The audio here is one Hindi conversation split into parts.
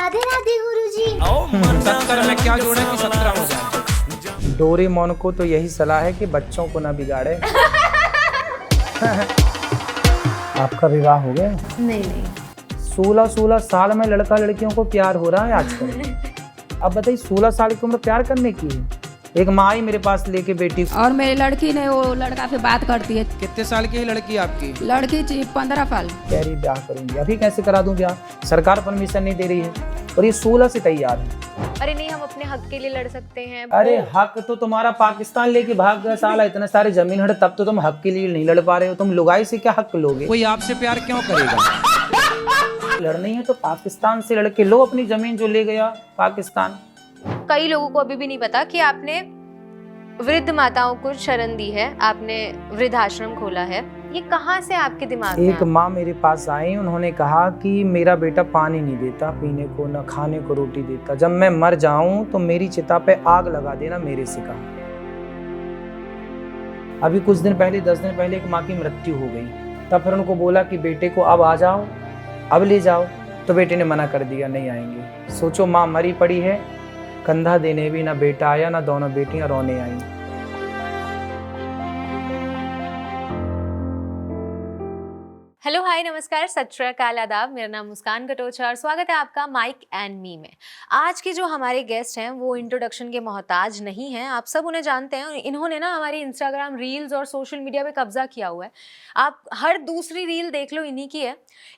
राधे राधे गुरुजी। 70 में क्या जोड़ा कि 17 हो जाए। डोरेमोन को तो यही सलाह है कि बच्चों को ना बिगाड़े। आपका विवाह हो गया? नहीं 16 साल में लड़का लड़कियों को प्यार हो रहा है आजकल। अब बताइए 16 साल की उम्र प्यार करने की है। एक माँ ही मेरे पास लेके बेटी और मेरी लड़की ने वो लड़का से बात करती है। कितने साल की है लड़की आपकी? लड़की 15 साल। कह रही ब्याह करूंगी। अभी कैसे करा दूं ब्याह? सरकार परमिशन नहीं दे रही है और ये 16 से तैयार है। अरे नहीं, हम अपने हक के लिए लड़ सकते हैं। अरे हक तो तुम्हारा पाकिस्तान लेके भाग गया साला, इतने सारे जमीन हड़े, तब तो तुम हक के लिए नहीं लड़ पा रहे हो। तुम लुगाई से क्या हक लोगे? कोई आपसे प्यार क्यों करेगा? लड़नी है तो पाकिस्तान से लड़के लो अपनी जमीन जो ले गया पाकिस्तान। कई लोगों को अभी भी नहीं पता कि आपने वृद्ध माताओं को शरण दी है, आपने वृद्धाश्रम खोला है। ये कहाँ से आपके दिमाग में? एक माँ मेरे पास आई, उन्होंने कहा कि मेरा बेटा पानी नहीं देता पीने को, न खाने को रोटी देता, जब मैं मर जाऊं तो मेरी चिता पे आग लगा देना, मेरे से कहा। अभी कुछ दिन पहले 10 दिन पहले एक माँ की मृत्यु हो गई। तब फिर उनको बोला कि बेटे को अब आ जाओ, अब ले जाओ, तो बेटे ने मना कर दिया, नहीं आएंगे। सोचो माँ मरी पड़ी है, कंधा देने भी ना बेटा आया, ना दोनों बेटियां रोने आई। हेलो हाय नमस्कार सत श्री अकाल आदाब। मेरा नाम मुस्कान कटोचा और स्वागत है आपका माइक एंड मी में। आज के जो हमारे गेस्ट हैं वो इंट्रोडक्शन के मोहताज नहीं हैं, आप सब उन्हें जानते हैं। इन्होंने ना हमारी इंस्टाग्राम रील्स और सोशल मीडिया पे कब्जा किया हुआ है। आप हर दूसरी रील देख लो, इन्हीं की है।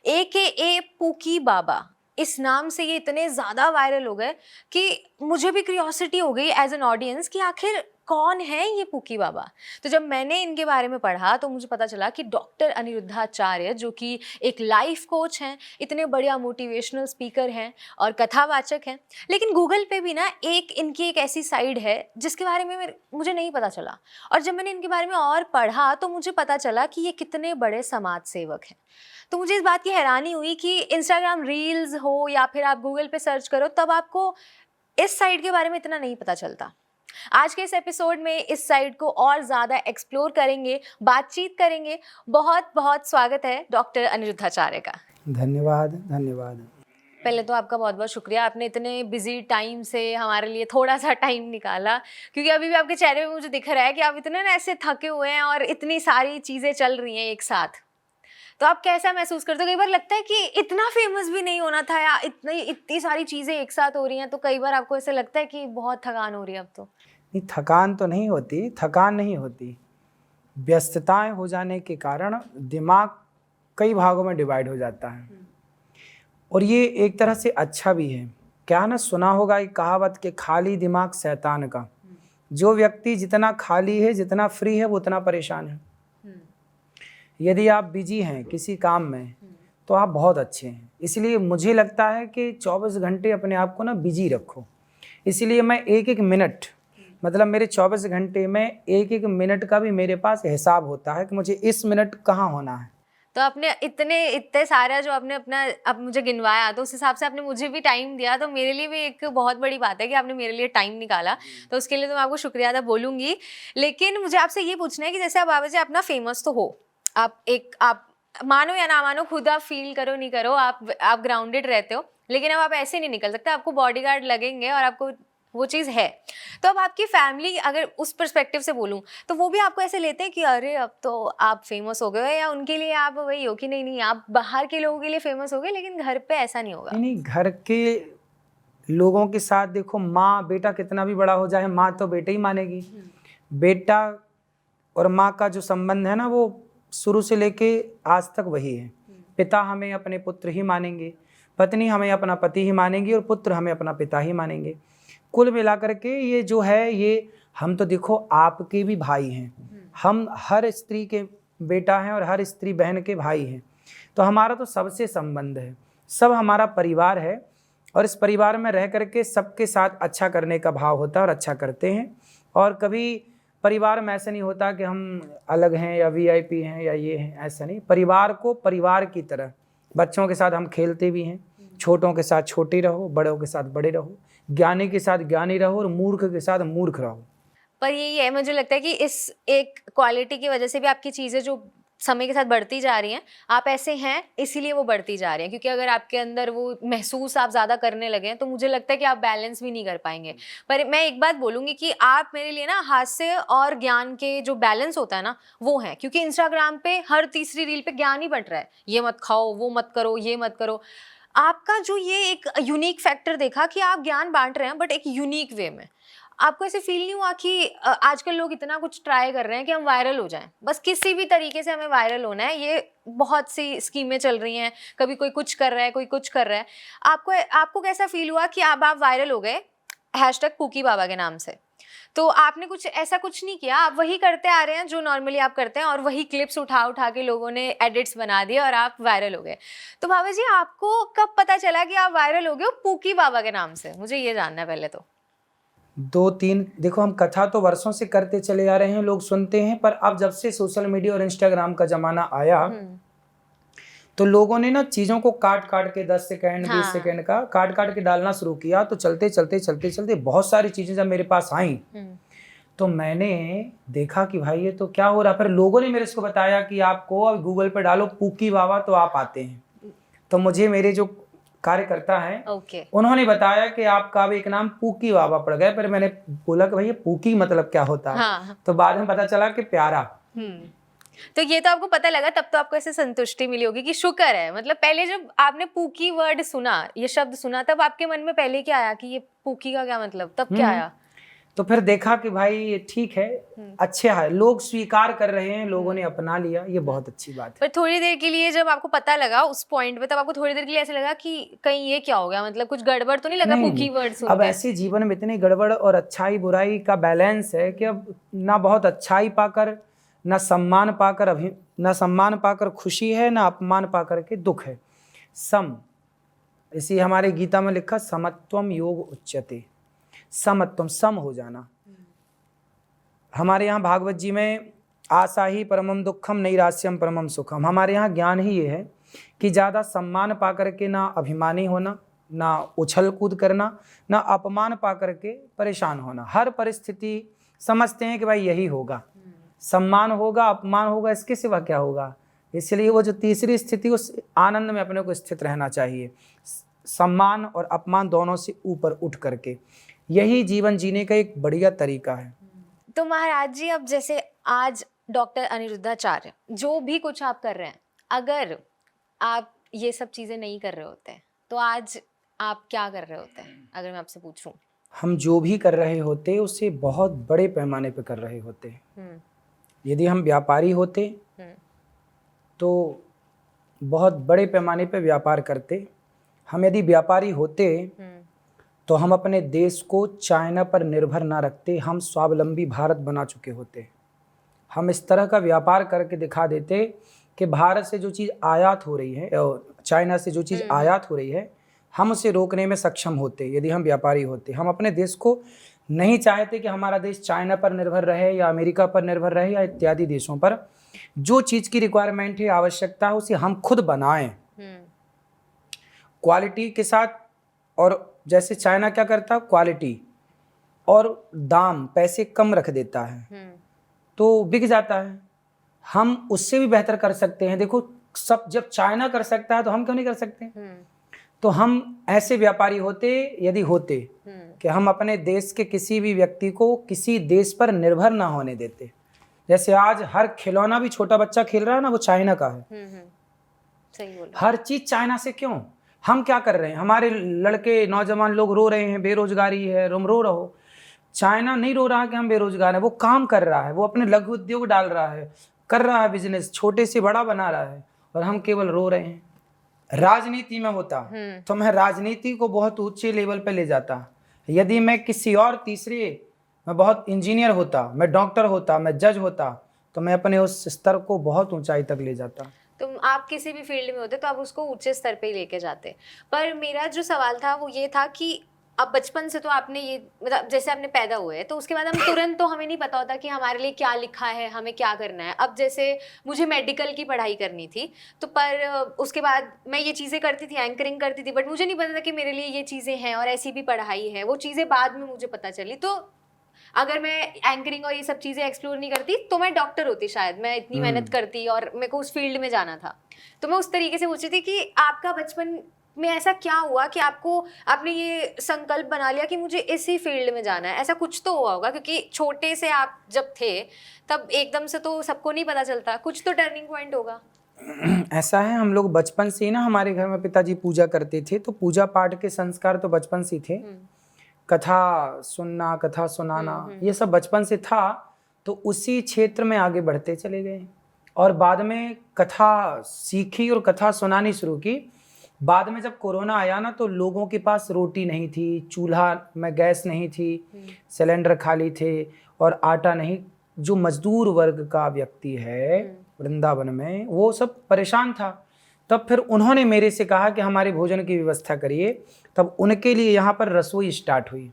AKA पूकी बाबा, इस नाम से ये इतने ज़्यादा वायरल हो गए कि मुझे भी क्यूरियोसिटी हो गई एज एन ऑडियंस कि आखिर कौन है ये पूकी बाबा। तो जब मैंने इनके बारे में पढ़ा तो मुझे पता चला कि डॉक्टर अनिरुद्धाचार्य, जो कि एक लाइफ कोच हैं, इतने बढ़िया मोटिवेशनल स्पीकर हैं और कथावाचक हैं। लेकिन गूगल पे भी ना इनकी एक ऐसी साइड है जिसके बारे में मुझे नहीं पता चला। और जब मैंने इनके बारे में और पढ़ा तो मुझे पता चला कि ये कितने बड़े समाज सेवक हैं। तो मुझे इस बात की हैरानी हुई कि इंस्टाग्राम रील्स हो या फिर आप गूगल पे सर्च करो, तब आपको इस साइड के बारे में इतना नहीं पता चलता। आज के इस एपिसोड में इस साइड को और ज़्यादा एक्सप्लोर करेंगे, बातचीत करेंगे। बहुत बहुत स्वागत है डॉक्टर अनिरुद्धाचार्य का। धन्यवाद धन्यवाद। पहले तो आपका बहुत बहुत शुक्रिया, आपने इतने बिजी टाइम से हमारे लिए थोड़ा सा टाइम निकाला, क्योंकि अभी भी आपके चेहरे पे मुझे दिख रहा है कि आप इतने ना ऐसे थके हुए हैं और इतनी सारी चीज़ें चल रही हैं एक साथ। तो आप कैसा महसूस करते हो? कई बार लगता है कि इतना फेमस भी नहीं होना था या इतनी सारी चीज़ें एक साथ हो रही हैं, तो कई बार आपको ऐसे लगता है कि बहुत थकान हो रही है अब तो? नहीं, थकान तो नहीं होती, थकान नहीं होती। व्यस्तताएं हो जाने के कारण दिमाग कई भागों में डिवाइड हो जाता है और ये एक तरह से अच्छा भी है। क्या ना सुना होगा एक कहावत कि खाली दिमाग शैतान का। जो व्यक्ति जितना खाली है, जितना फ्री है, वो उतना परेशान है। यदि आप बिजी हैं किसी काम में तो आप बहुत अच्छे हैं। इसलिए मुझे लगता है कि 24 घंटे अपने आप को ना बिजी रखो। इसलिए मैं एक एक मिनट, मतलब मेरे 24 घंटे में एक एक मिनट का भी मेरे पास हिसाब होता है कि मुझे इस मिनट कहाँ होना है। तो आपने इतने सारा जो आपने अपना अब मुझे गिनवाया, तो उस हिसाब से आपने मुझे भी टाइम दिया, तो मेरे लिए भी एक बहुत बड़ी बात है कि आपने मेरे लिए टाइम निकाला। तो उसके लिए तो मैं आपको शुक्रिया अदा बोलूँगी। लेकिन मुझे आपसे ये पूछना है कि जैसे आप बाबा जी अपना फेमस तो हो, आप मानो या ना मानो, खुद आप फील करो नहीं करो, आप ग्राउंडेड रहते हो, लेकिन अब आप ऐसे नहीं निकल सकते, आपको बॉडीगार्ड लगेंगे और आपको वो चीज़ है। तो अब आपकी फैमिली, अगर उस पर्सपेक्टिव से बोलूँ, तो वो भी आपको ऐसे लेते हैं कि अरे अब तो आप फेमस हो गए, या उनके लिए आप वही हो कि नहीं आप बाहर के लोगों के लिए फेमस हो गए लेकिन घर पे ऐसा नहीं होगा? नहीं, घर के लोगों के साथ देखो, माँ बेटा कितना भी बड़ा हो जाए, माँ तो बेटा ही मानेगी। बेटा और माँ का जो संबंध है ना, वो शुरू से लेके आज तक वही है। पिता हमें अपने पुत्र ही मानेंगे, पत्नी हमें अपना पति ही मानेंगी और पुत्र हमें अपना पिता ही मानेंगे। कुल मिलाकर के ये जो है, ये हम तो देखो आपके भी भाई हैं, हम हर स्त्री के बेटा हैं और हर स्त्री बहन के भाई हैं। तो हमारा तो सबसे संबंध है, सब हमारा परिवार है और इस परिवार में रह करके सबके साथ अच्छा करने का भाव होता है और अच्छा करते हैं। और कभी परिवार में ऐसा नहीं होता कि हम अलग हैं या VIP हैं या ये हैं, ऐसा नहीं। परिवार को परिवार की तरह, बच्चों के साथ हम खेलते भी हैं, छोटों के साथ छोटे रहो, बड़ों के साथ बड़े रहो, ज्ञानी के साथ ज्ञानी रहो और मूर्ख के साथ मूर्ख रहो। पर यही है, मुझे लगता है कि इस एक क्वालिटी की वजह से भी आपकी चीज़ें जो समय के साथ बढ़ती जा रही हैं, आप ऐसे हैं इसीलिए वो बढ़ती जा रही हैं, क्योंकि अगर आपके अंदर वो महसूस आप ज़्यादा करने लगे हैं तो मुझे लगता है कि आप बैलेंस भी नहीं कर पाएंगे। पर मैं एक बात बोलूँगी कि आप मेरे लिए ना हास्य और ज्ञान के जो बैलेंस होता है ना वो है, क्योंकि इंस्टाग्राम पे हर तीसरी रील पे ज्ञान ही बंट रहा है, ये मत खाओ, वो मत करो, ये मत करो। आपका जो ये एक यूनिक फैक्टर देखा कि आप ज्ञान बांट रहे हैं बट एक यूनिक वे में, आपको ऐसे फील नहीं हुआ कि आजकल लोग इतना कुछ ट्राई कर रहे हैं कि हम वायरल हो जाएं, बस किसी भी तरीके से हमें वायरल होना है, ये बहुत सी स्कीमें चल रही हैं, कभी कोई कुछ कर रहा है, कोई कुछ कर रहा है। आपको कैसा फील हुआ कि अब आप वायरल हो गए #पूकी बाबा के नाम से, तो आपने कुछ ऐसा कुछ नहीं किया, आप वही करते आ रहे हैं जो नॉर्मली आप करते हैं और वही क्लिप्स उठा उठा के लोगों ने एडिट्स बना दिए और आप वायरल हो गए। तो बाबा जी आपको कब पता चला कि आप वायरल हो गए हो पूकी बाबा के नाम से? मुझे ये जानना है पहले तो। 2-3 देखो, हम कथा तो वर्षों से करते चले आ रहे हैं, लोग सुनते हैं, पर अब जब से सोशल मीडिया और इंस्टाग्राम का जमाना आया तो लोगों ने ना चीज़ों को काट काट के 10 सेकंड 20 सेकंड का काट काट के डालना शुरू किया। तो चलते चलते चलते चलते बहुत सारी चीज़ें जब मेरे पास आई तो मैंने देखा कि भाई ये तो क्या हो रहा है। फिर लोगों ने मेरे को बताया कि आपको अब गूगल पे डालो पूकी बाबा तो आप आते हैं। तो मुझे मेरे जो कार्यकर्ता हैं उन्होंने बताया कि आपका अब एक नाम पूकी बाबा पड़ गया। पर मैंने बोला कि भाई ये पूकी मतलब क्या होता है? तो बाद में पता चला कि प्यारा। तो ये तो आपको पता लगा, तब तो आपको ऐसे संतुष्टि मिली होगी कि शुक्र है। मतलब पहले जब आपने पूकी वर्ड सुना, ये शब्द सुना, तब आपके मन में पहले क्या आया कि ये पूकी का क्या मतलब, तब क्या आया? तो फिर देखा कि भाई ये ठीक है, अच्छे है, लोग स्वीकार कर रहे हैं, लोगों ने अपना लिया, ये बहुत अच्छी बात है। पर थोड़ी देर के लिए जब आपको पता लगा उस पॉइंट पे, तब आपको थोड़ी देर के लिए ऐसे लगा कि कहीं ये क्या हो गया, मतलब कुछ गड़बड़ तो नहीं लगा पूकी वर्ड सुन के? अब ऐसे जीवन में इतनी गड़बड़ और अच्छाई बुराई का बैलेंस है कि अब ना बहुत अच्छाई पाकर ना सम्मान पाकर खुशी है, ना अपमान पाकर के दुख है। सम, इसी हमारे गीता में लिखा समत्वम योग उच्यते, समत्वम, सम हो जाना। हमारे यहाँ भागवत जी में आशा ही परमम दुखम नैराश्यम परमम सुखम। हमारे यहाँ ज्ञान ही ये है कि ज़्यादा सम्मान पाकर के ना अभिमानी होना, ना उछल कूद करना, ना अपमान पाकर के परेशान होना। हर परिस्थिति समझते हैं कि भाई यही होगा, सम्मान होगा, अपमान होगा, इसके सिवा क्या होगा। इसलिए वो जो तीसरी स्थिति, उस आनंद में अपने को स्थित रहना चाहिए, सम्मान और अपमान दोनों से ऊपर उठ करके। यही जीवन जीने का एक बढ़िया तरीका है। तो महाराज जी, अब जैसे आज डॉक्टर अनिरुद्धाचार्य जो भी कुछ आप कर रहे हैं, अगर आप ये सब चीज़ें नहीं कर रहे होते तो आज आप क्या कर रहे होते हैं? अगर मैं आपसे पूछूं, हम जो भी कर रहे होते उसे बहुत बड़े पैमाने पे कर रहे होते। यदि हम व्यापारी होते तो बहुत बड़े पैमाने पे व्यापार करते। हम यदि व्यापारी होते तो हम अपने देश को चाइना पर निर्भर ना रखते, हम स्वावलंबी भारत बना चुके होते। हम इस तरह का व्यापार करके दिखा देते कि भारत से जो चीज़ आयात हो रही है और चाइना से जो चीज़ आयात हो रही है, हम उसे रोकने में सक्षम होते यदि हम व्यापारी होते। हम अपने देश को नहीं चाहते कि हमारा देश चाइना पर निर्भर रहे या अमेरिका पर निर्भर रहे या इत्यादि देशों पर। जो चीज़ की रिक्वायरमेंट है, आवश्यकता है, उसे हम खुद बनाएं क्वालिटी के साथ। और जैसे चाइना क्या करता है, क्वालिटी और दाम, पैसे कम रख देता है तो बिक जाता है। हम उससे भी बेहतर कर सकते हैं। देखो, सब जब चाइना कर सकता है तो हम क्यों नहीं कर सकते? तो हम ऐसे व्यापारी होते यदि होते कि हम अपने देश के किसी भी व्यक्ति को किसी देश पर निर्भर ना होने देते। जैसे आज हर खिलौना भी छोटा बच्चा खेल रहा है ना, वो चाइना का है। सही बोला। हर चीज चाइना से क्यों? हम क्या कर रहे हैं? हमारे लड़के नौजवान लोग रो रहे हैं, बेरोजगारी है, तुम रो रहो। चाइना नहीं रो रहा कि हम बेरोजगार हैं, वो काम कर रहा है, वो अपने लघु उद्योग डाल रहा है, कर रहा है बिजनेस, छोटे से बड़ा बना रहा है, और हम केवल रो रहे हैं। राजनीति में होता तो मैं राजनीति को बहुत ऊंचे लेवल पे ले जाता। यदि मैं किसी और तीसरे, मैं बहुत इंजीनियर होता, मैं डॉक्टर होता, मैं जज होता, तो मैं अपने उस स्तर को बहुत ऊंचाई तक ले जाता। तो आप किसी भी फील्ड में होते तो आप उसको ऊंचे स्तर पे ही लेके जाते। पर मेरा जो सवाल था वो ये था कि अब बचपन से तो आपने ये, मतलब जैसे आपने पैदा हुए तो उसके बाद हम तुरंत, तो हमें नहीं पता होता कि हमारे लिए क्या लिखा है, हमें क्या करना है। अब जैसे मुझे मेडिकल की पढ़ाई करनी थी तो पर उसके बाद मैं ये चीज़ें करती थी, एंकरिंग करती थी, बट मुझे नहीं पता था कि मेरे लिए ये चीज़ें हैं और ऐसी भी पढ़ाई है। वो चीज़ें बाद में मुझे पता चली। तो अगर मैं एंकरिंग और ये सब चीज़ें एक्सप्लोर नहीं करती तो मैं डॉक्टर होती शायद, मैं इतनी मेहनत करती और मेरे को उस फील्ड में जाना था। तो मैं उस तरीके से पूछ रही थी कि आपका बचपन में ऐसा क्या हुआ कि आपने ये संकल्प बना लिया कि मुझे इसी फील्ड में जाना है? ऐसा कुछ तो हुआ होगा, क्योंकि छोटे से आप जब थे तब एकदम से तो सबको नहीं पता चलता, कुछ तो टर्निंग पॉइंट होगा। ऐसा है, हम लोग बचपन से ही ना, हमारे घर में पिताजी पूजा करते थे, तो पूजा पाठ के संस्कार तो बचपन से ही थे। कथा सुनना, कथा सुनाना, ये सब बचपन से था। तो उसी क्षेत्र में आगे बढ़ते चले गए और बाद में कथा सीखी और कथा सुनानी शुरू की। बाद में जब कोरोना आया ना, तो लोगों के पास रोटी नहीं थी, चूल्हा में गैस नहीं थी, सिलेंडर खाली थे और आटा नहीं। जो मजदूर वर्ग का व्यक्ति है वृंदावन में, वो सब परेशान था। तब फिर उन्होंने मेरे से कहा कि हमारे भोजन की व्यवस्था करिए। तब उनके लिए यहाँ पर रसोई स्टार्ट हुई।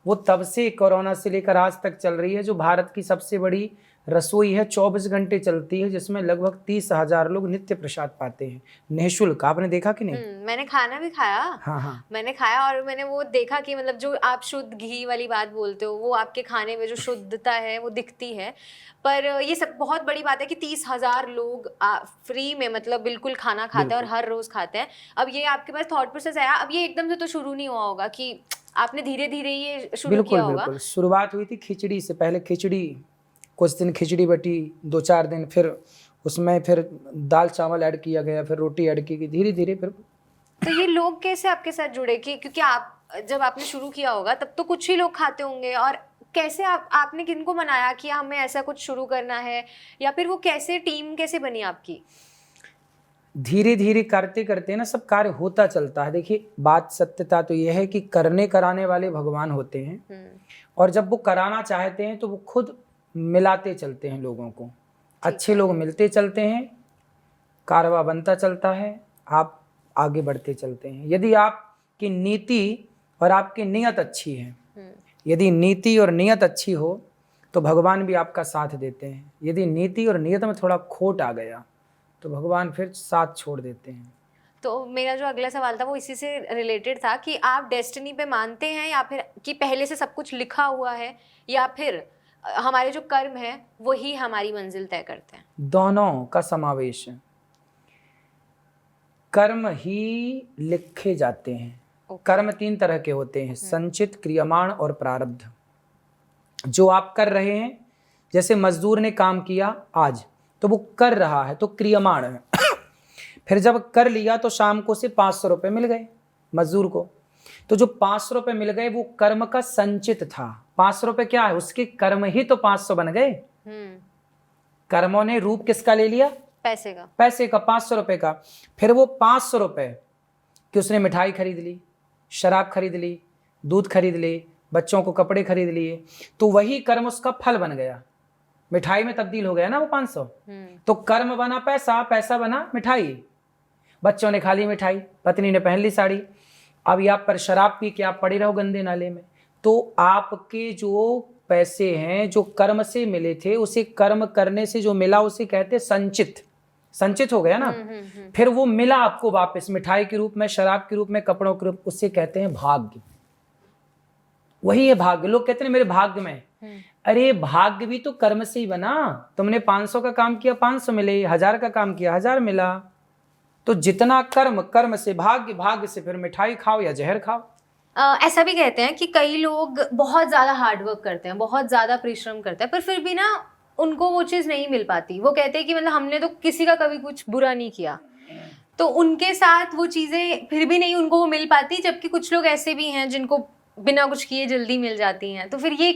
वो तब से कोरोना से लेकर आज तक चल रही है, जो भारत की सबसे बड़ी रसोई है, 24 घंटे चलती है, जिसमें लगभग 30,000 लोग नित्य प्रसाद पाते हैं निःशुल्क। आपने देखा कि नहीं? मैंने खाना भी खाया। हाँ, मैंने खाया और मैंने वो देखा कि मतलब जो आप शुद्ध घी वाली बात बोलते हो, वो आपके खाने में जो शुद्धता है वो दिखती है। पर ये सब बहुत बड़ी बात है कि 30,000 लोग फ्री में मतलब बिल्कुल खाना खाते हैं और हर रोज खाते हैं। अब ये आपके पास थॉट प्रोसेस आया, अब ये एकदम से तो शुरू नहीं हुआ होगा कि आपने धीरे धीरे ये शुरू किया होगा। बिल्कुल। शुरुआत हुई थी खिचड़ी से। पहले खिचड़ी, कुछ दिन खिचड़ी बटी, 2-4 दिन, फिर उसमें फिर दाल चावल ऐड किया गया, फिर रोटी ऐड की गई, धीरे धीरे फिर। तो ये लोग कैसे आपके साथ जुड़े? कि क्योंकि जब आपने शुरू किया होगा तब तो कुछ ही लोग खाते होंगे, और कैसे आपने किनको मनाया कि हमें ऐसा कुछ शुरू करना है, या फिर वो कैसे टीम कैसे बनी आपकी? धीरे धीरे करते करते ना सब कार्य होता चलता है। देखिए, बात सत्यता तो यह है कि करने कराने वाले भगवान होते हैं, और जब वो कराना चाहते हैं तो वो खुद मिलाते चलते हैं लोगों को। अच्छे लोग मिलते चलते हैं, कारवा बनता चलता है, आप आगे बढ़ते चलते हैं। यदि आपकी नीति और आपकी नियत अच्छी है, यदि नीति और नियत अच्छी हो तो भगवान भी आपका साथ देते हैं। यदि नीति और नियत में थोड़ा खोट आ गया तो भगवान फिर साथ छोड़ देते हैं। तो मेरा जो अगला सवाल था वो इसी से रिलेटेड था कि आप डेस्टिनी पे मानते हैं, या फिर कि पहले से सब कुछ लिखा हुआ है, या फिर हमारे जो कर्म है वही हमारी मंजिल तय करते हैं? दोनों का समावेश है। कर्म ही लिखे जाते हैं। कर्म 3 तरह के होते हैं, संचित, क्रियमाण और प्रारब्ध। जो आप कर रहे हैं, जैसे मजदूर ने काम किया आज, तो वो कर रहा है तो क्रियमाण है। फिर जब कर लिया तो शाम को से 500 रुपये मिल गए मजदूर को, तो जो 500 रुपये मिल गए वो कर्म का संचित था। 500 रुपये क्या है? उसके कर्म ही तो 500 बन गए। कर्मों ने रूप किसका ले लिया? पैसे का 500 रुपये का। फिर वो 500 रुपये कि उसने मिठाई खरीद ली, शराब खरीद ली, दूध खरीद ले, बच्चों को कपड़े खरीद लिए, तो वही कर्म उसका फल बन गया, मिठाई में तब्दील हो गया ना वो 500। तो कर्म बना पैसा, पैसा बना मिठाई। बच्चों ने खा ली मिठाई, पत्नी ने पहन ली साड़ी। अब आप पर शराब पी के आप पड़े रहो गंदे नाले में। तो आपके जो पैसे हैं जो कर्म से मिले थे, उसे कर्म करने से जो मिला उसे कहते संचित। संचित हो गया ना। फिर वो मिला आपको वापस मिठाई के रूप में, शराब के रूप में, कपड़ों के रूप, उससे कहते हैं भाग्य। वही है भाग्य। लोग कहते हैं मेरे भाग्य में, अरे भाग्य भी तो कर्म से ही बना। तुमने 500 का काम किया 500 मिले, 1000 का काम किया 1000 मिला। तो जितना कर्म, कर्म से भाग्य, भाग्य से फिर मिठाई खाओ या जहर खाओ। ऐसा भी कहते हैं कि कई लोग बहुत ज्यादा हार्डवर्क करते हैं, बहुत ज्यादा परिश्रम करते हैं, पर फिर भी ना उनको वो चीज नहीं मिल पाती। वो कहते हैं कि मतलब हमने तो किसी का कभी कुछ बुरा नहीं किया, तो उनके साथ वो चीजें फिर भी नहीं उनको वो मिल पाती। जबकि कुछ लोग ऐसे भी हैं जिनको बिना कुछ किए जल्दी मिल जाती हैं। तो फिर ये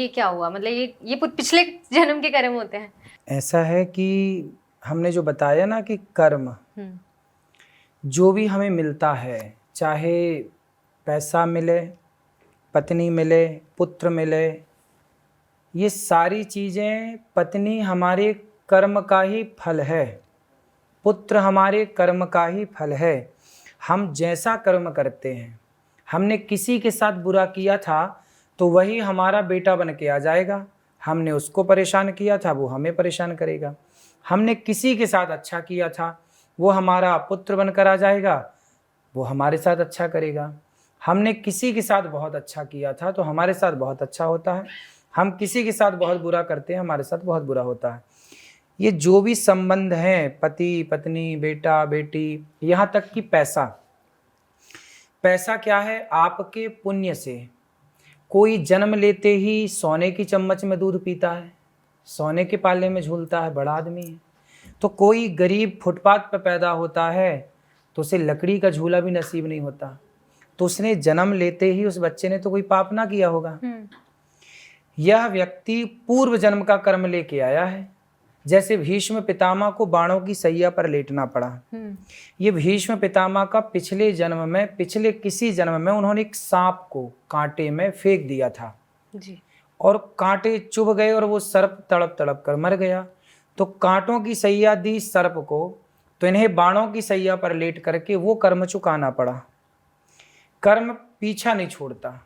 क्या हुआ? मतलब ये पिछले जन्म के कर्म होते हैं? ऐसा है कि हमने जो बताया ना कि कर्म जो भी हमें मिलता है, चाहे पैसा मिले, पत्नी मिले, पुत्र मिले, ये सारी चीज़ें, पत्नी हमारे कर्म का ही फल है, पुत्र हमारे कर्म का ही फल है। हम जैसा कर्म करते हैं, हमने किसी के साथ बुरा किया था तो वही हमारा बेटा बन के आ जाएगा। हमने उसको परेशान किया था, वो हमें परेशान करेगा। हमने किसी के साथ अच्छा किया था, वो हमारा पुत्र बनकर आ जाएगा, वो हमारे साथ अच्छा करेगा। हमने किसी के साथ बहुत अच्छा किया था तो हमारे साथ बहुत अच्छा होता है। हम किसी के साथ बहुत बुरा करते हैं, हमारे साथ बहुत बुरा होता है। ये जो भी संबंध हैं, पति पत्नी, बेटा बेटी, यहाँ तक कि पैसा, पैसा क्या है, आपके पुण्य से कोई जन्म लेते ही सोने की चम्मच में दूध पीता है, सोने के पाले में झूलता है, बड़ा आदमी है। तो कोई गरीब फुटपाथ पर पैदा होता है तो उसे लकड़ी का झूला भी नसीब नहीं होता, तो उसने जन्म लेते ही उस बच्चे ने तो कोई पाप ना किया होगा। यह व्यक्ति पूर्व जन्म का कर्म लेके आया है। जैसे भीष्म पितामह को बाणों की सैया पर लेटना पड़ा, ये भीष्म पितामह का पिछले जन्म में, पिछले किसी जन्म में उन्होंने एक सांप को कांटे में फेंक दिया था जी। और कांटे चुभ गए और वो सर्प तड़प तड़प कर मर गया। तो कांटों की सैया दी सर्प को, तो इन्हें बाणों की सैया पर लेट करके वो कर्म चुकाना पड़ा। कर्म पीछा नहीं छोड़ता।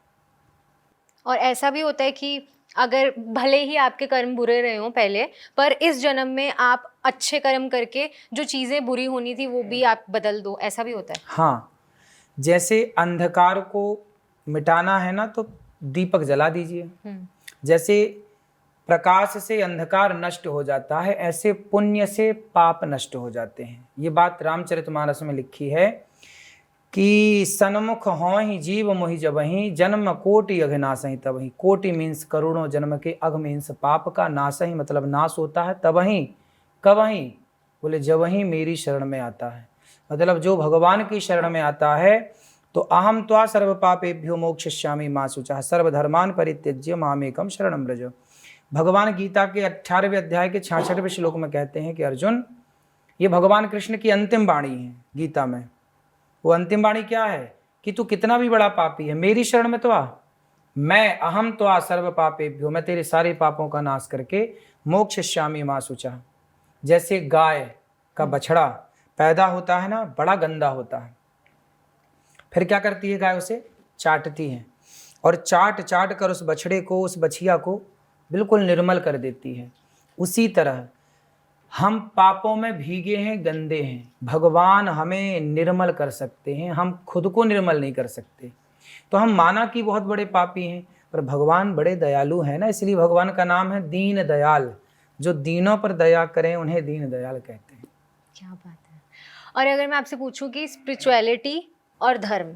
और ऐसा भी होता है कि अगर भले ही आपके कर्म बुरे रहे हों पहले, पर इस जन्म में आप अच्छे कर्म करके जो चीज़ें बुरी होनी थी वो भी आप बदल दो, ऐसा भी होता है। हाँ, जैसे अंधकार को मिटाना है ना तो दीपक जला दीजिए। जैसे प्रकाश से अंधकार नष्ट हो जाता है, ऐसे पुण्य से पाप नष्ट हो जाते हैं। ये बात रामचरितमानस में लिखी है कि सन्मुख हों ही जीव मोहि जबहि, जन्म कोटि अघ नासहि तबहि। कोटि मीन्स करोड़ों जन्म के, अघ मीन्स पाप का, नासहि मतलब नाश होता है, तबहि कबहि बोले जबहि मेरी शरण में आता है। मतलब जो भगवान की शरण में आता है तो अहम त्वा सर्व पापेभ्यो मोक्षयिष्यामि मा शुचः सर्वधर्मान् परित्यज्य मामेकं शरणं व्रज। भगवान गीता के 18वें अध्याय के 66वें श्लोक में कहते हैं कि अर्जुन, ये भगवान कृष्ण की अंतिम वाणी है गीता में। वो अंतिम वाणी क्या है कि तू कितना भी बड़ा पापी है, मेरी शरण में तो आ, मैं अहम त्वा सर्व पापेभ्यो, मैं तेरे सारे पापों का नाश करके मोक्षयिष्यामि मा शुचः। जैसे गाय का बछड़ा पैदा होता है ना, बड़ा गंदा होता है, फिर क्या करती है गाय, उसे चाटती है और चाट चाट कर उस बछड़े को, उस बछिया को बिल्कुल निर्मल कर देती है। उसी तरह हम पापों में भीगे हैं, गंदे हैं, भगवान हमें निर्मल कर सकते हैं, हम खुद को निर्मल नहीं कर सकते। तो हम माना कि बहुत बड़े पापी हैं, पर भगवान बड़े दयालु हैं ना, इसलिए भगवान का नाम है दीन दयाल। जो दीनों पर दया करें उन्हें दीन दयाल कहते हैं। क्या बात है। और अगर मैं आपसे पूछूं कि स्पिरिचुअलिटी और धर्म,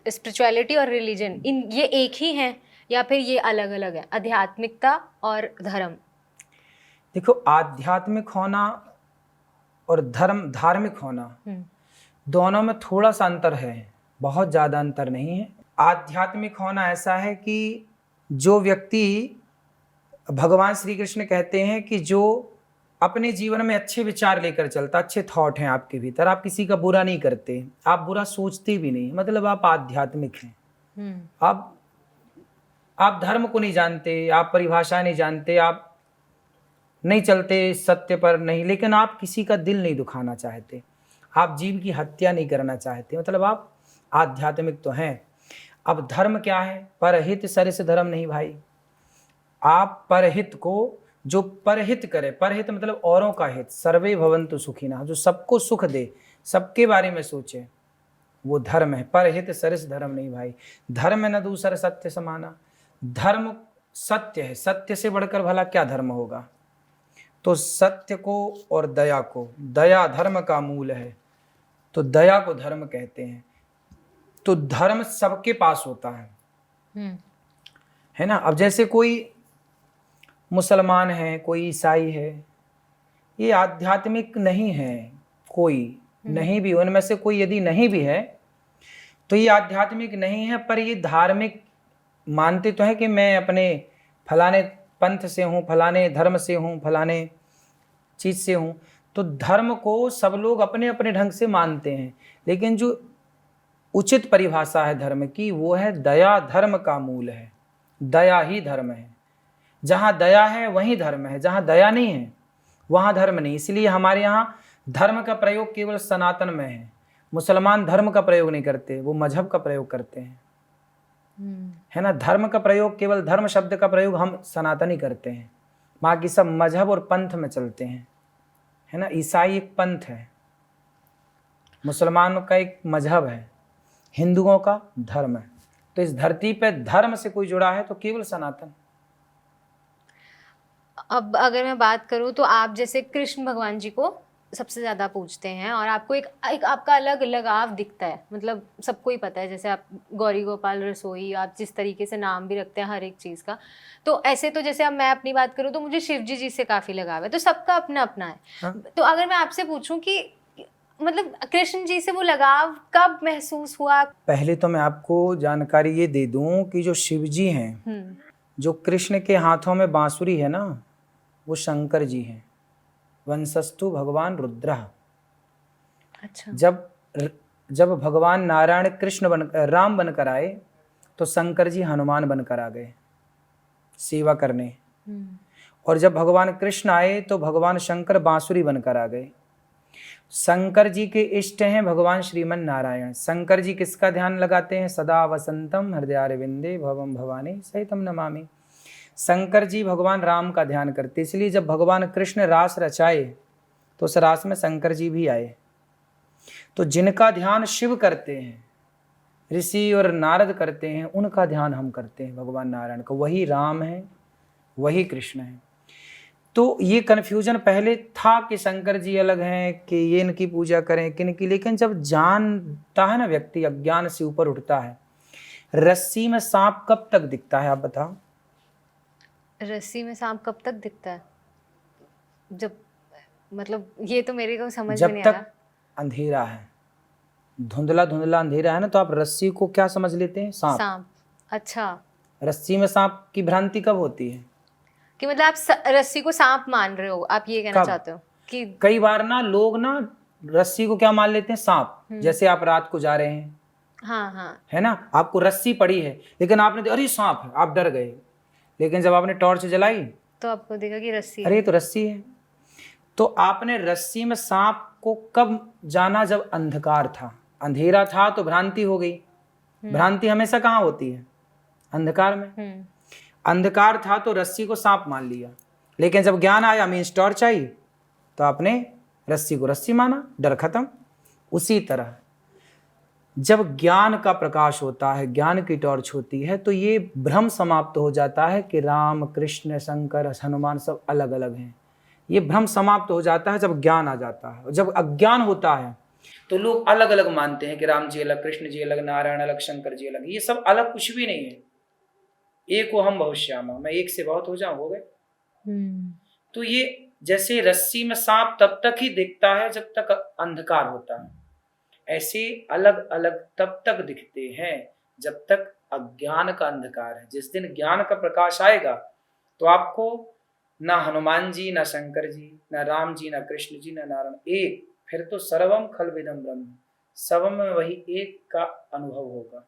स्पिरिचुअलिटी और रिलीजन, इन ये एक ही हैं या फिर ये अलग अलग है, आध्यात्मिकता और धर्म? देखो, आध्यात्मिक होना और धार्मिक होना दोनों में थोड़ा सा अंतर है, बहुत ज़्यादा अंतर नहीं है। आध्यात्मिक होना ऐसा है कि जो व्यक्ति, भगवान श्री कृष्ण कहते हैं कि जो अपने जीवन में अच्छे विचार लेकर चलता, अच्छे थॉट हैं आपके भीतर, आप किसी का बुरा नहीं करते, आप बुरा सोचते भी नहीं, मतलब आप आध्यात्मिक हैं। आप धर्म को नहीं जानते, आप परिभाषा नहीं जानते, आप नहीं चलते सत्य पर नहीं, लेकिन आप किसी का दिल नहीं दुखाना चाहते, आप जीव की हत्या नहीं करना चाहते, मतलब आप आध्यात्मिक तो हैं। अब धर्म क्या है? परहित सरिस धर्म नहीं भाई। आप परहित को, जो परहित करे, परहित मतलब औरों का हित, सर्वे भवन्तु सुखिनः, जो सबको सुख दे, सबके बारे में सोचे, वो धर्म है। परहित सरिस धर्म नहीं भाई। धर्म न दूसर सत्य समाना, धर्म सत्य है, सत्य से बढ़कर भला क्या धर्म होगा। तो सत्य को और दया को, दया धर्म का मूल है, तो दया को धर्म कहते हैं। तो धर्म सबके पास होता है ना। अब जैसे कोई मुसलमान है, कोई ईसाई है, ये आध्यात्मिक नहीं है, कोई नहीं भी, उनमें से कोई यदि नहीं भी है तो ये आध्यात्मिक नहीं है, पर ये धार्मिक मानते तो है कि मैं अपने फलाने पंथ से हूँ, फलाने धर्म से हूँ, फलाने चीज़ से हूँ। तो धर्म को सब लोग अपने अपने ढंग से मानते हैं, लेकिन जो उचित परिभाषा है धर्म की, वो है दया धर्म का मूल है, दया ही धर्म है। जहाँ दया है वहीं धर्म है, जहाँ दया नहीं है वहाँ धर्म नहीं। इसलिए हमारे यहाँ धर्म का प्रयोग केवल सनातन में है। मुसलमान धर्म का प्रयोग नहीं करते, वो मजहब का प्रयोग करते हैं, है ना। धर्म का प्रयोग, केवल धर्म शब्द का प्रयोग हम सनातनी करते हैं, बाकी सब मजहब और पंथ में चलते हैं, है ना। ईसाई एक पंथ है, मुसलमानों का एक मजहब है, हिंदुओं का धर्म है। तो इस धरती पे धर्म से कोई जुड़ा है तो केवल सनातन। अब अगर मैं बात करूँ तो आप जैसे कृष्ण भगवान जी को सबसे ज़्यादा पूजते हैं और आपको एक आपका अलग लगाव दिखता है, मतलब सबको ही पता है, जैसे आप गौरी गोपाल रसोई, आप जिस तरीके से नाम भी रखते हैं हर एक चीज़ का। तो ऐसे तो जैसे अब मैं अपनी बात करूँ तो मुझे शिव जी से काफ़ी लगाव है, तो सबका अपना अपना है। हाँ। तो अगर मैं आपसे पूछूं कि मतलब कृष्ण जी से वो लगाव कब महसूस हुआ? पहले तो मैं आपको जानकारी ये दे दूं कि जो शिव जी हैं, जो कृष्ण के हाथों में बांसुरी है ना, वो शंकर जी हैं। वंशस्तु भगवान रुद्र। अच्छा। जब भगवान नारायण राम बनकर आए तो शंकर जी हनुमान बनकर आ गए सेवा करने, और जब भगवान कृष्ण आए तो भगवान शंकर बांसुरी बनकर आ गए। शंकर जी के इष्ट हैं भगवान श्रीमन नारायण। शंकर जी किसका ध्यान लगाते हैं? सदा वसंतम हृदयारविंदे भवम भवानी सहितम नमामि। शंकर जी भगवान राम का ध्यान करते, इसलिए जब भगवान कृष्ण रास रचाए तो उस रास में शंकर जी भी आए। तो जिनका ध्यान शिव करते हैं, ऋषि और नारद करते हैं, उनका ध्यान हम करते हैं भगवान नारायण का। वही राम है, वही कृष्ण है। तो ये कन्फ्यूजन पहले था कि शंकर जी अलग हैं, कि ये इनकी पूजा करें किन की, लेकिन जब जानता है ना व्यक्ति, अज्ञान से ऊपर उठता है। रस्सी में सांप कब तक दिखता है आप बताओ? रस्सी में सांप कब तक दिखता है? जब, मतलब ये तो मेरे को समझ में जब नहीं आ तक रहा। अंधेरा है, धुंधला धुंधला अंधेरा है ना, तो आप रस्सी को क्या समझ लेते हैं? सांप। सांप। अच्छा, रस्सी में सांप की भ्रांति कब होती है? कि मतलब आप रस्सी को सांप मान रहे हो, आप ये कहना कब? चाहते हो कि कई बार ना लोग ना रस्सी को क्या मान लेते हैं? सांप। जैसे आप रात को जा रहे हैं, हाँ हाँ, है ना, आपको रस्सी पड़ी है, लेकिन आपने अरे सांप है, आप डर गए। लेकिन जब आपने टॉर्च जलाई तो आपको देखा कि रस्सी है। अरे ये तो रस्सी है। तो आपने रस्सी में सांप को कब जाना? जब अंधकार था, अंधेरा था, तो भ्रांति हो गई। भ्रांति हमेशा कहाँ होती है? अंधकार में। अंधकार था तो रस्सी को सांप मान लिया, लेकिन जब ज्ञान आया, मीन्स टॉर्च आई, तो आपने रस्सी को रस्सी माना, डर खत्म। उसी तरह जब ज्ञान का प्रकाश होता है, ज्ञान की टॉर्च होती है, तो ये भ्रम समाप्त हो जाता है कि राम कृष्ण शंकर हनुमान सब अलग अलग हैं। ये भ्रम समाप्त हो जाता है जब ज्ञान आ जाता है। जब अज्ञान होता है तो लोग अलग अलग मानते हैं कि राम जी अलग, कृष्ण जी अलग, नारायण अलग, शंकर जी अलग। ये सब अलग कुछ भी नहीं है। एक हो हम बहुत श्यामा, मैं एक से बहुत हो जाऊं, हो गए। तो ये जैसे रस्सी में सांप तब तक ही दिखता है जब तक अंधकार होता है, ऐसे अलग अलग तब तक दिखते हैं जब तक अज्ञान का अंधकार है। जिस दिन ज्ञान का प्रकाश आएगा तो आपको ना हनुमान जी, ना शंकर जी, ना राम जी, ना कृष्ण जी, ना नारायण, एक, फिर तो सर्वम खलविदम ब्रह्म, सब में वही एक का अनुभव होगा।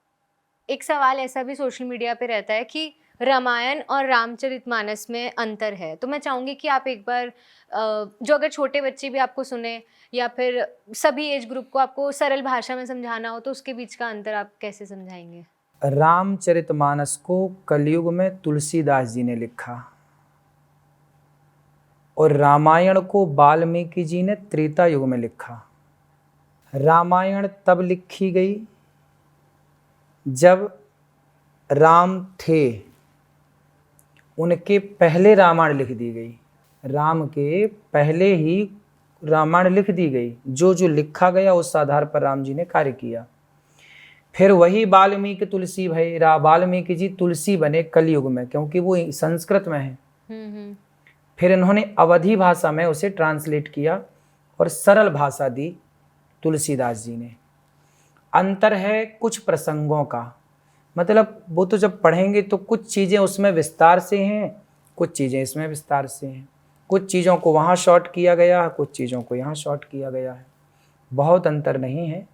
एक सवाल ऐसा भी सोशल मीडिया पे रहता है कि रामायण और रामचरितमानस में अंतर है, तो मैं चाहूंगी कि आप एक बार जो अगर छोटे बच्चे भी आपको सुने या फिर सभी एज ग्रुप को आपको सरल भाषा में समझाना हो तो उसके बीच का अंतर आप कैसे समझाएंगे? रामचरितमानस को कलयुग में तुलसीदास जी ने लिखा और रामायण को वाल्मीकि जी ने त्रेता युग में लिखा। रामायण तब लिखी गई जब राम थे, उनके पहले रामायण लिख दी गई। राम के पहले ही रामायण लिख दी गई। जो जो लिखा गया उस आधार पर राम जी ने कार्य किया। फिर वही वाल्मीकि तुलसी भई, वाल्मीकि जी तुलसी बने कलयुग में, क्योंकि वो संस्कृत में है। फिर इन्होंने अवधी भाषा में उसे ट्रांसलेट किया और सरल भाषा दी तुलसीदास जी ने। अंतर है कुछ प्रसंगों का, मतलब वो तो जब पढ़ेंगे तो कुछ चीज़ें उसमें विस्तार से हैं, कुछ चीज़ें इसमें विस्तार से हैं। कुछ चीज़ों को वहाँ शॉर्ट किया गया है, कुछ चीज़ों को यहाँ शॉर्ट किया गया है। बहुत अंतर नहीं है,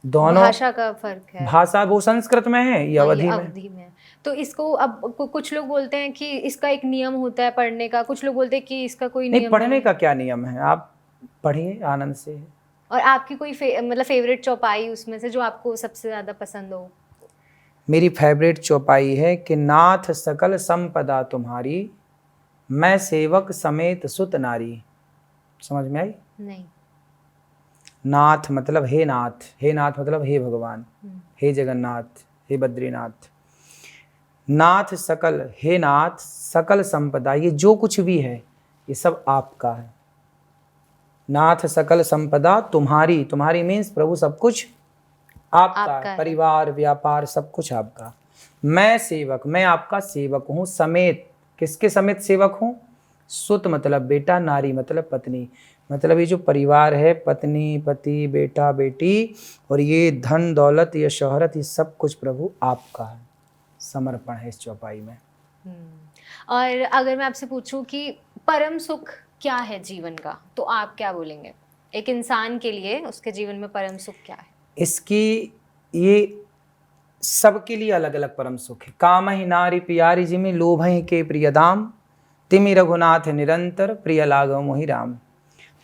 दोनों भाषा का फर्क है। भाषा वो संस्कृत में है, ये अवधी में। तो इसको अब कुछ लोग बोलते हैं कि इसका एक नियम होता है पढ़ने का, कुछ लोग बोलते हैं कि इसका कोई नहीं, नियम पढ़ने का क्या नियम है, आप पढ़िए आनंद से। और आपकी कोई मतलब फेवरेट चौपाई उसमें से जो आपको सबसे ज्यादा पसंद हो? मेरी फेवरेट चौपाई है कि नाथ सकल संपदा तुम्हारी, मैं सेवक समेत सुत नारी। समझ में आई? नहीं। नाथ मतलब हे नाथ, हे नाथ मतलब हे भगवान, हे जगन्नाथ, हे बद्रीनाथ। नाथ सकल, हे नाथ सकल संपदा, ये जो कुछ भी है ये सब आपका है। नाथ सकल संपदा तुम्हारी, तुम्हारी मीन्स प्रभु सब कुछ आपका है, परिवार व्यापार सब कुछ आपका। मैं सेवक, मैं आपका सेवक हूँ समेत, किसके समेत सेवक हूँ? सुत मतलब बेटा, नारी मतलब पत्नी, मतलब ये जो परिवार है, पत्नी पति बेटा बेटी और ये धन दौलत ये शोहरत ये सब कुछ प्रभु आपका है, समर्पण है इस चौपाई में। और अगर मैं आपसे पूछूं कि परम सुख क्या है जीवन का, तो आप क्या बोलेंगे? एक इंसान के लिए उसके जीवन में परम सुख क्या है? इसकी ये सबके लिए अलग अलग परम सुख है। काम ही नारी प्यारी जिमि लोभ ही के प्रिय दाम, तिमि रघुनाथ निरंतर प्रिय लागव मोहि राम।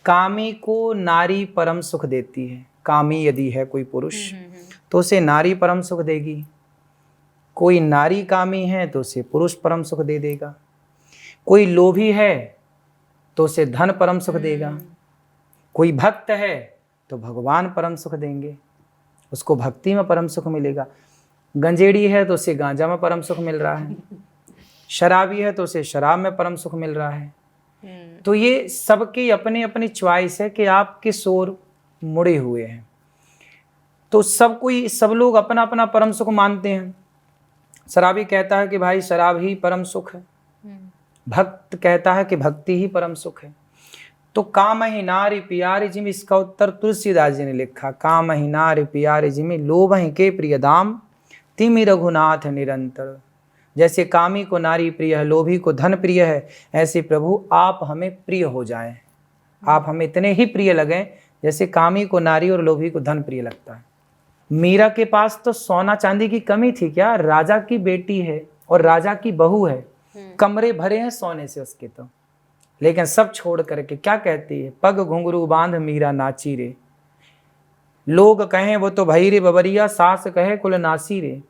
कामी को नारी परम सुख देती है। कामी यदि है कोई पुरुष तो उसे नारी परम सुख देगी, कोई नारी कामी है तो उसे पुरुष परम सुख दे देगा, कोई लोभी है तो उसे धन परम सुख देगा, कोई भक्त है तो भगवान परम सुख देंगे, उसको भक्ति में परम सुख मिलेगा। गंजेड़ी है तो उसे गांजा में परम सुख मिल रहा है, शराबी है तो उसे शराब में परम सुख मिल रहा है। तो ये सबकी अपनी अपनी च्वाइस है कि आप किस ओर मुड़े हुए हैं। तो सब लोग अपना अपना परम सुख मानते हैं। शराबी कहता है कि भाई शराब ही परम सुख है, भक्त कहता है कि भक्ति ही परम सुख है। तो काम ही नारी प्यारी जिमि, इसका उत्तर तुलसीदास जी ने लिखा, काम ही नारी प्यारी जिमि लोभ ही के प्रिय दाम, तिमि रघुनाथ निरंतर। जैसे कामी को नारी प्रिय है, लोभी को धन प्रिय है, ऐसे प्रभु आप हमें प्रिय हो जाएं, आप हमें इतने ही प्रिय लगें जैसे कामी को नारी और लोभी को धन प्रिय लगता है। मीरा के पास तो सोना चांदी की कमी थी क्या? राजा की बेटी है और राजा की बहू है, कमरे भरे हैं सोने से उसके तो, लेकिन सब छोड़ करके क्या कहती है? पग घुंघरू बांध मीरा नाची रे, लोग कहें वो तो भई रे बबरिया, सास कहे कुल नासी रे।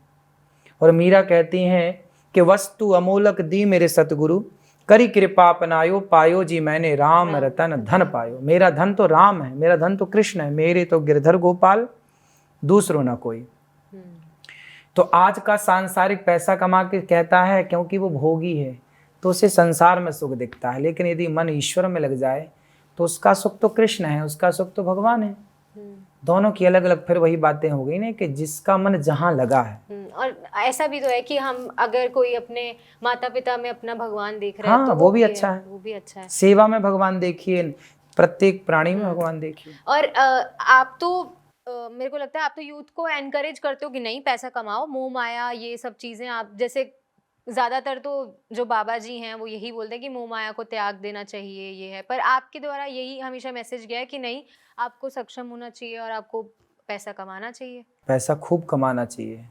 और मीरा कहती हैं कि वस्तु अमोलक दी मेरे सतगुरु, करी कृपा अपनायो पायो जी मैंने राम रतन धन पायो। मेरा धन तो राम है, मेरा धन तो कृष्ण है, मेरे तो गिरधर गोपाल दूसरों ना कोई। तो आज का सांसारिक पैसा कमा के कहता है क्योंकि वो भोगी है तो उसे संसार में सुख दिखता है, लेकिन यदि मन ईश्वर में लग जाए तो उसका सुख तो कृष्ण है, उसका सुख तो भगवान है। दोनों की अलग अलग फिर वही बातें हो गई ना कि जिसका मन जहाँ लगा है। और ऐसा भी तो है कि हम अगर कोई अपने माता पिता में अपना भगवान देख रहे हैं तो वो भी अच्छा है, वो भी अच्छा है। सेवा में भगवान देखिए, प्रत्येक प्राणी में भगवान देखिए। और आप तो मेरे को लगता है आप तो यूथ को एनकरेज करते हो कि नहीं पैसा कमाओ, मोह माया ये सब चीजें, आप जैसे ज्यादातर तो जो बाबा जी हैं वो यही बोलते हैं कि मोह माया को त्याग देना चाहिए, ये है, पर आपके द्वारा यही हमेशा मैसेज गया है कि नहीं, आपको सक्षम होना चाहिए और आपको पैसा कमाना चाहिए। पैसा खूब कमाना चाहिए,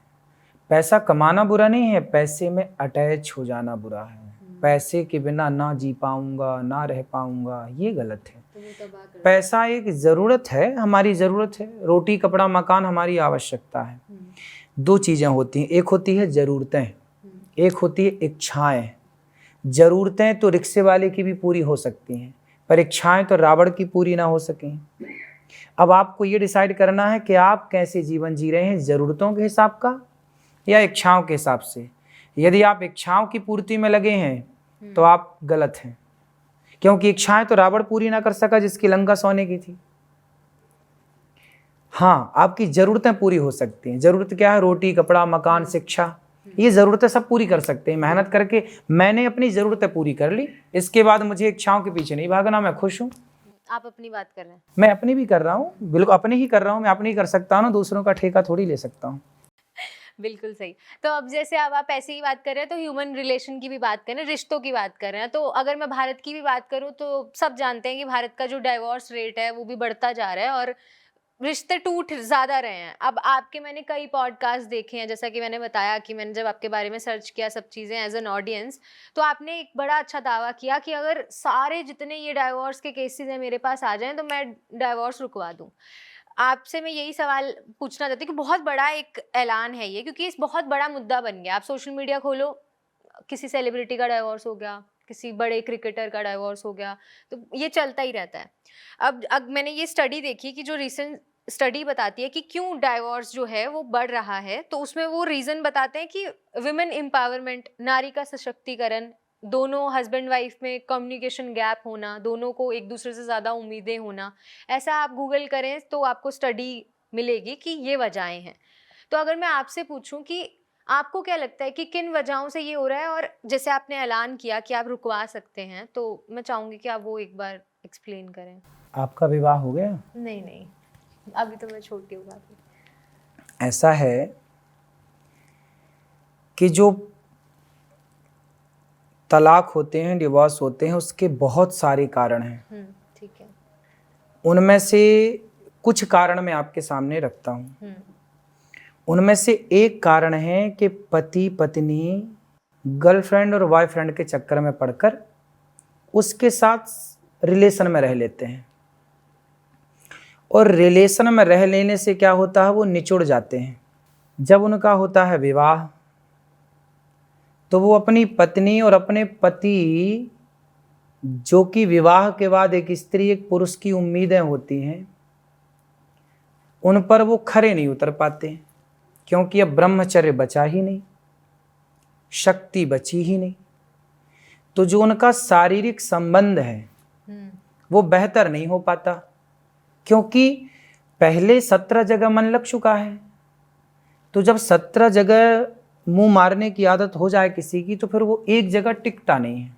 पैसा कमाना बुरा नहीं है, पैसे में अटैच हो जाना बुरा है। पैसे के बिना ना जी पाऊंगा ना रह पाऊंगा ये गलत है। पैसा एक ज़रूरत है, हमारी ज़रूरत है, रोटी कपड़ा मकान हमारी आवश्यकता है। दो चीज़ें होती हैं, एक होती है ज़रूरतें, एक होती है इच्छाएं। ज़रूरतें तो रिक्शे वाले की भी पूरी हो सकती हैं, पर इच्छाएं तो रावण की पूरी ना हो सकें। अब आपको ये डिसाइड करना है कि आप कैसे जीवन जी रहे हैं, ज़रूरतों के हिसाब का या इच्छाओं के हिसाब से। यदि आप इच्छाओं की पूर्ति में लगे हैं तो आप गलत हैं, क्योंकि इच्छाएं तो रावण पूरी ना कर सका जिसकी लंका सोने की थी। हाँ, आपकी ज़रूरतें पूरी हो सकती हैं। ज़रूरत क्या है? रोटी कपड़ा मकान शिक्षा, ये ज़रूरतें सब पूरी कर सकते हैं। मेहनत करके मैंने अपनी ज़रूरतें पूरी कर ली, इसके बाद मुझे इच्छाओं के पीछे नहीं भागना, मैं खुश हूँ। आप अपनी बात कर रहे हैं। मैं अपनी भी कर रहा हूँ, बिल्कुल अपनी ही कर रहा हूँ, मैं अपनी कर सकता हूँ ना, दूसरों का ठेका थोड़ी ले सकता हूँ। बिल्कुल सही। तो अब जैसे अब आप ऐसे ही बात कर रहे हैं तो ह्यूमन रिलेशन की भी बात कर रहे हैं, रिश्तों की बात कर रहे हैं, तो अगर मैं भारत की भी बात करूं तो सब जानते हैं कि भारत का जो डाइवोर्स रेट है वो भी बढ़ता जा रहा है और रिश्ते टूट ज़्यादा रहे हैं। अब आपके मैंने कई पॉडकास्ट देखे हैं, जैसा कि मैंने बताया कि मैंने जब आपके बारे में सर्च किया सब चीज़ें एज एन ऑडियंस, तो आपने एक बड़ा अच्छा दावा किया कि अगर सारे जितने ये डाइवोर्स के केसेस हैं मेरे पास आ जाएं तो मैं डाइवोर्स रुकवा दूँ। आपसे मैं यही सवाल पूछना चाहती हूँ कि बहुत बड़ा एक ऐलान है ये, क्योंकि इस बहुत बड़ा मुद्दा बन गया। आप सोशल मीडिया खोलो, किसी सेलिब्रिटी का डाइवोर्स हो गया, किसी बड़े क्रिकेटर का डाइवोर्स हो गया, तो ये चलता ही रहता है। अब मैंने ये स्टडी देखी कि जो स्टडी बताती है कि क्यों डाइवोर्स जो है वो बढ़ रहा है, तो उसमें वो रीज़न बताते हैं कि विमेन एम्पावरमेंट, नारी का सशक्तिकरण, दोनों हस्बैंड वाइफ में कम्युनिकेशन गैप होना, दोनों को एक दूसरे से ज़्यादा उम्मीदें होना। ऐसा आप गूगल करें तो आपको स्टडी मिलेगी कि ये वजहें हैं। तो अगर मैं आपसे पूछूं कि आपको क्या लगता है कि किन वजहों से ये हो रहा है, और जैसे आपने ऐलान किया कि आप रुकवा सकते हैं, तो मैं चाहूँगी कि आप वो एक बार एक्सप्लेन करें। आपका विवाह हो गया? नहीं नहीं, अभी तो मैं छोटी हूँ काफी। ऐसा है कि जो तलाक होते हैं, डिवोर्स होते हैं, उसके बहुत सारे कारण हैं। ठीक है। उनमें से कुछ कारण मैं आपके सामने रखता हूँ। उनमें से एक कारण है कि पति पत्नी गर्लफ्रेंड और बॉयफ्रेंड के चक्कर में पड़कर उसके साथ रिलेशन में रह लेते हैं, और रिलेशन में रह लेने से क्या होता है, वो निचुड़ जाते हैं। जब उनका होता है विवाह, तो वो अपनी पत्नी और अपने पति, जो कि विवाह के बाद एक स्त्री एक पुरुष की उम्मीदें होती हैं, उन पर वो खरे नहीं उतर पाते, क्योंकि अब ब्रह्मचर्य बचा ही नहीं, शक्ति बची ही नहीं। तो जो उनका शारीरिक संबंध है वो बेहतर नहीं हो पाता, क्योंकि पहले 17 जगह मन लग चुका है। तो जब 17 जगह मुंह मारने की आदत हो जाए किसी की, तो फिर वो एक जगह टिकता नहीं है,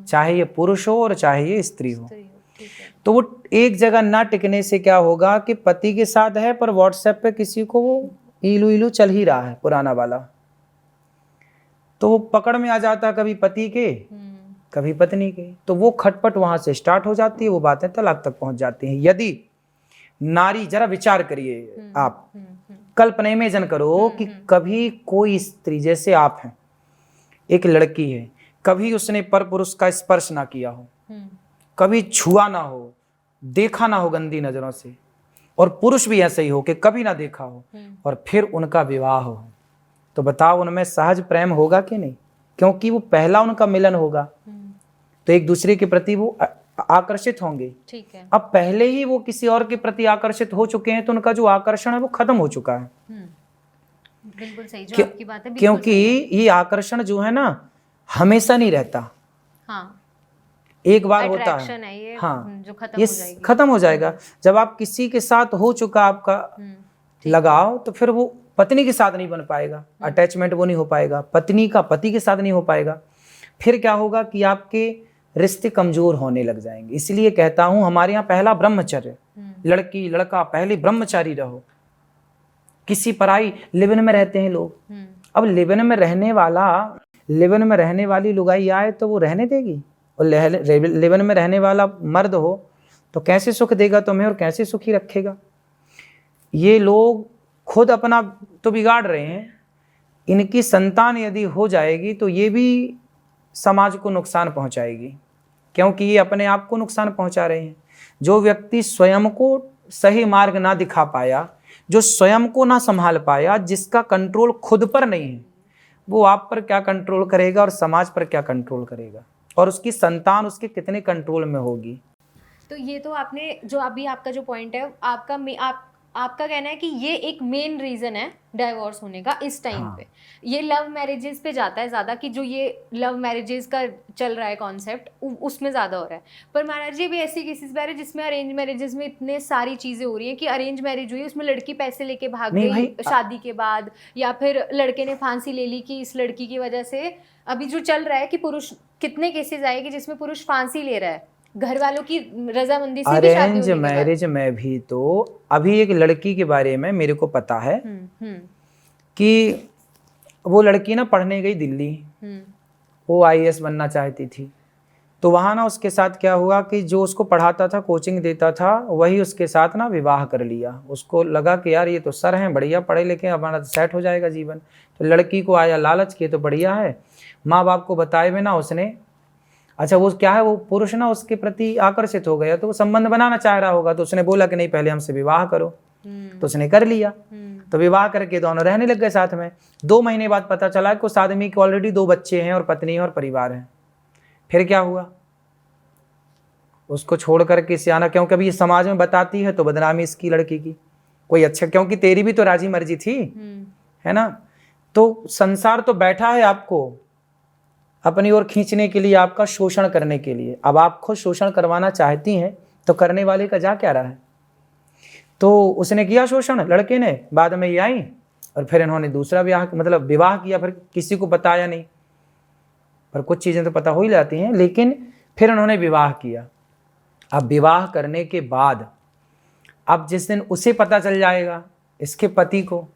चाहे ये पुरुष हो और चाहे ये स्त्री हो। तो वो एक जगह ना टिकने से क्या होगा कि पति के साथ है पर व्हाट्सएप पे किसी को वो इलू इलू चल ही रहा है पुराना वाला, तो वो पकड़ में आ जाता कभी पति के कभी पत्नी के, तो वो खटपट वहां से स्टार्ट हो जाती है, वो बातें तलाक तक पहुंच जाती हैं। यदि नारी, जरा विचार करिए आप, कल्पना इमेजिन करो कि कभी कोई स्त्री, जैसे आप हैं, एक लड़की है, कभी उसने पर पुरुष का स्पर्श ना किया हो, कभी छुआ ना हो, देखा ना हो गंदी नजरों से, और पुरुष भी ऐसे ही हो कि कभी ना देखा हो, और फिर उनका विवाह हो, तो बताओ उनमें सहज प्रेम होगा कि नहीं? क्योंकि वो पहला उनका मिलन होगा, तो एक दूसरे के प्रति वो आकर्षित होंगे। ठीक है। अब पहले ही वो किसी और के प्रति आकर्षित हो चुके हैं, तो उनका जो आकर्षण है वो खत्म हो चुका है। बिल्कुल सही, जो आपकी बात है, क्योंकि ये आकर्षण जो है ना, हमेशा नहीं रहता। हाँ, एक बार होता है ये, हाँ, जो खत्म ये हो जाएगी। खत्म हो जाएगा। जब आप किसी के साथ हो चुका आपका लगाव, तो फिर वो पत्नी के साथ नहीं बन पाएगा, अटैचमेंट वो नहीं हो पाएगा, पत्नी का पति के साथ नहीं हो पाएगा। फिर क्या होगा कि आपके रिश्ते कमजोर होने लग जाएंगे। इसलिए कहता हूं, हमारे यहाँ पहला ब्रह्मचर्य, लड़की लड़का पहले ब्रह्मचारी रहो। किसी पराई, लिव इन में रहते हैं लोग, अब लिव इन में रहने वाली लुगाई आए तो वो रहने देगी, और लिव इन में रहने वाला मर्द हो तो कैसे सुख देगा तुम्हें और कैसे सुखी रखेगा? ये लोग खुद अपना तो बिगाड़ रहे हैं, इनकी संतान यदि हो जाएगी तो ये भी समाज को नुकसान पहुंचाएगी, क्योंकि ये अपने आप को नुकसान पहुंचा रहे हैं। जो व्यक्ति स्वयं को सही मार्ग ना दिखा पाया, जो स्वयं को ना संभाल पाया, जिसका कंट्रोल खुद पर नहीं है, वो आप पर क्या कंट्रोल करेगा और समाज पर क्या कंट्रोल करेगा, और उसकी संतान उसके कितने कंट्रोल में होगी। तो ये तो आपने जो अभी आपका जो पॉइंट है, आपका कहना है कि ये एक मेन रीजन है डाइवोर्स होने का इस टाइम पे। ये लव मैरिजेस पे जाता है ज़्यादा, कि जो ये लव मैरिजेस का चल रहा है कॉन्सेप्ट, उसमें ज़्यादा हो रहा है। पर महाराज जी, भी ऐसी केसेस भी आ रहे हैं जिसमें अरेंज मैरिजेस में इतने सारी चीज़ें हो रही हैं कि अरेंज मैरिज हुई, उसमें लड़की पैसे लेके भाग गई शादी के बाद, या फिर लड़के ने फांसी ले ली कि इस लड़की की वजह से। अभी जो चल रहा है कि पुरुष, कितने केसेस आए कि जिसमें पुरुष फांसी ले रहा है घर वालों की रजामंदी से भी शादी होने के बाद। अरेंज मैरिज में भी तो अभी एक लड़की के बारे में मेरे को पता है कि वो लड़की ना पढ़ने गई दिल्ली, वो IAS बनना चाहती थी। तो वहाँ ना उसके साथ क्या हुआ कि जो उसको पढ़ाता था, कोचिंग देता था, वही उसके साथ ना विवाह कर लिया। उसको लगा कि यार ये तो सर हैं, बढ़िया पढ़े लिखे, हमारा सेट हो जाएगा जीवन। तो लड़की को आया लालच के, तो बढ़िया है, माँ बाप को बताए बिना उसने, अच्छा वो क्या है, वो पुरुष ना उसके प्रति आकर्षित हो गया, तो वो संबंध बनाना चाह रहा होगा, तो उसने बोला कि नहीं पहले हमसे विवाह करो, तो उसने कर लिया। तो विवाह करके दोनों रहने लग गए साथ में। 2 महीने बाद पता चला कि उस आदमी के ऑलरेडी 2 बच्चे हैं और पत्नी और परिवार है। फिर क्या हुआ, उसको छोड़ करके सियाना, क्योंकि अभी ये समाज में बताती है तो बदनामी इसकी लड़की की, कोई अच्छा, क्योंकि तेरी भी तो राजी मर्जी थी, है ना। तो संसार तो बैठा है आपको अपनी ओर खींचने के लिए, आपका शोषण करने के लिए। अब आप खुद शोषण करवाना चाहती हैं तो करने वाले का जा क्या रहा है। तो उसने किया शोषण, लड़के ने, बाद में ये आई और फिर इन्होंने दूसरा मतलब विवाह किया, फिर किसी को बताया नहीं, पर कुछ चीज़ें तो पता हो ही जाती हैं। लेकिन फिर उन्होंने विवाह किया। अब विवाह करने के बाद अब जिस दिन उसे पता चल जाएगा, इसके पति को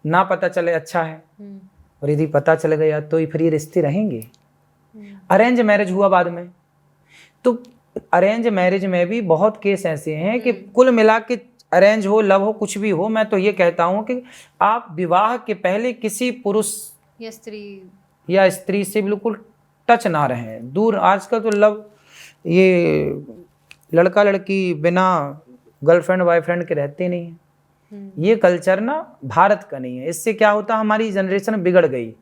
ना पता चले अच्छा है, और यदि पता चल गया तो फिर ये रिश्ते रहेंगे। अरेंज मैरिज हुआ बाद में, तो अरेंज मैरिज में भी बहुत केस ऐसे हैं कि कुल मिला के अरेंज हो, लव हो, कुछ भी हो, मैं तो ये कहता हूं कि आप विवाह के पहले किसी पुरुष या स्त्री से बिल्कुल टच ना रहें, दूर। आजकल तो लव, ये लड़का लड़की बिना गर्लफ्रेंड बॉयफ्रेंड के रहते नहीं हैं। ये कल्चर ना भारत का नहीं है। इससे क्या होता, हमारी जनरेशन बिगड़ गई।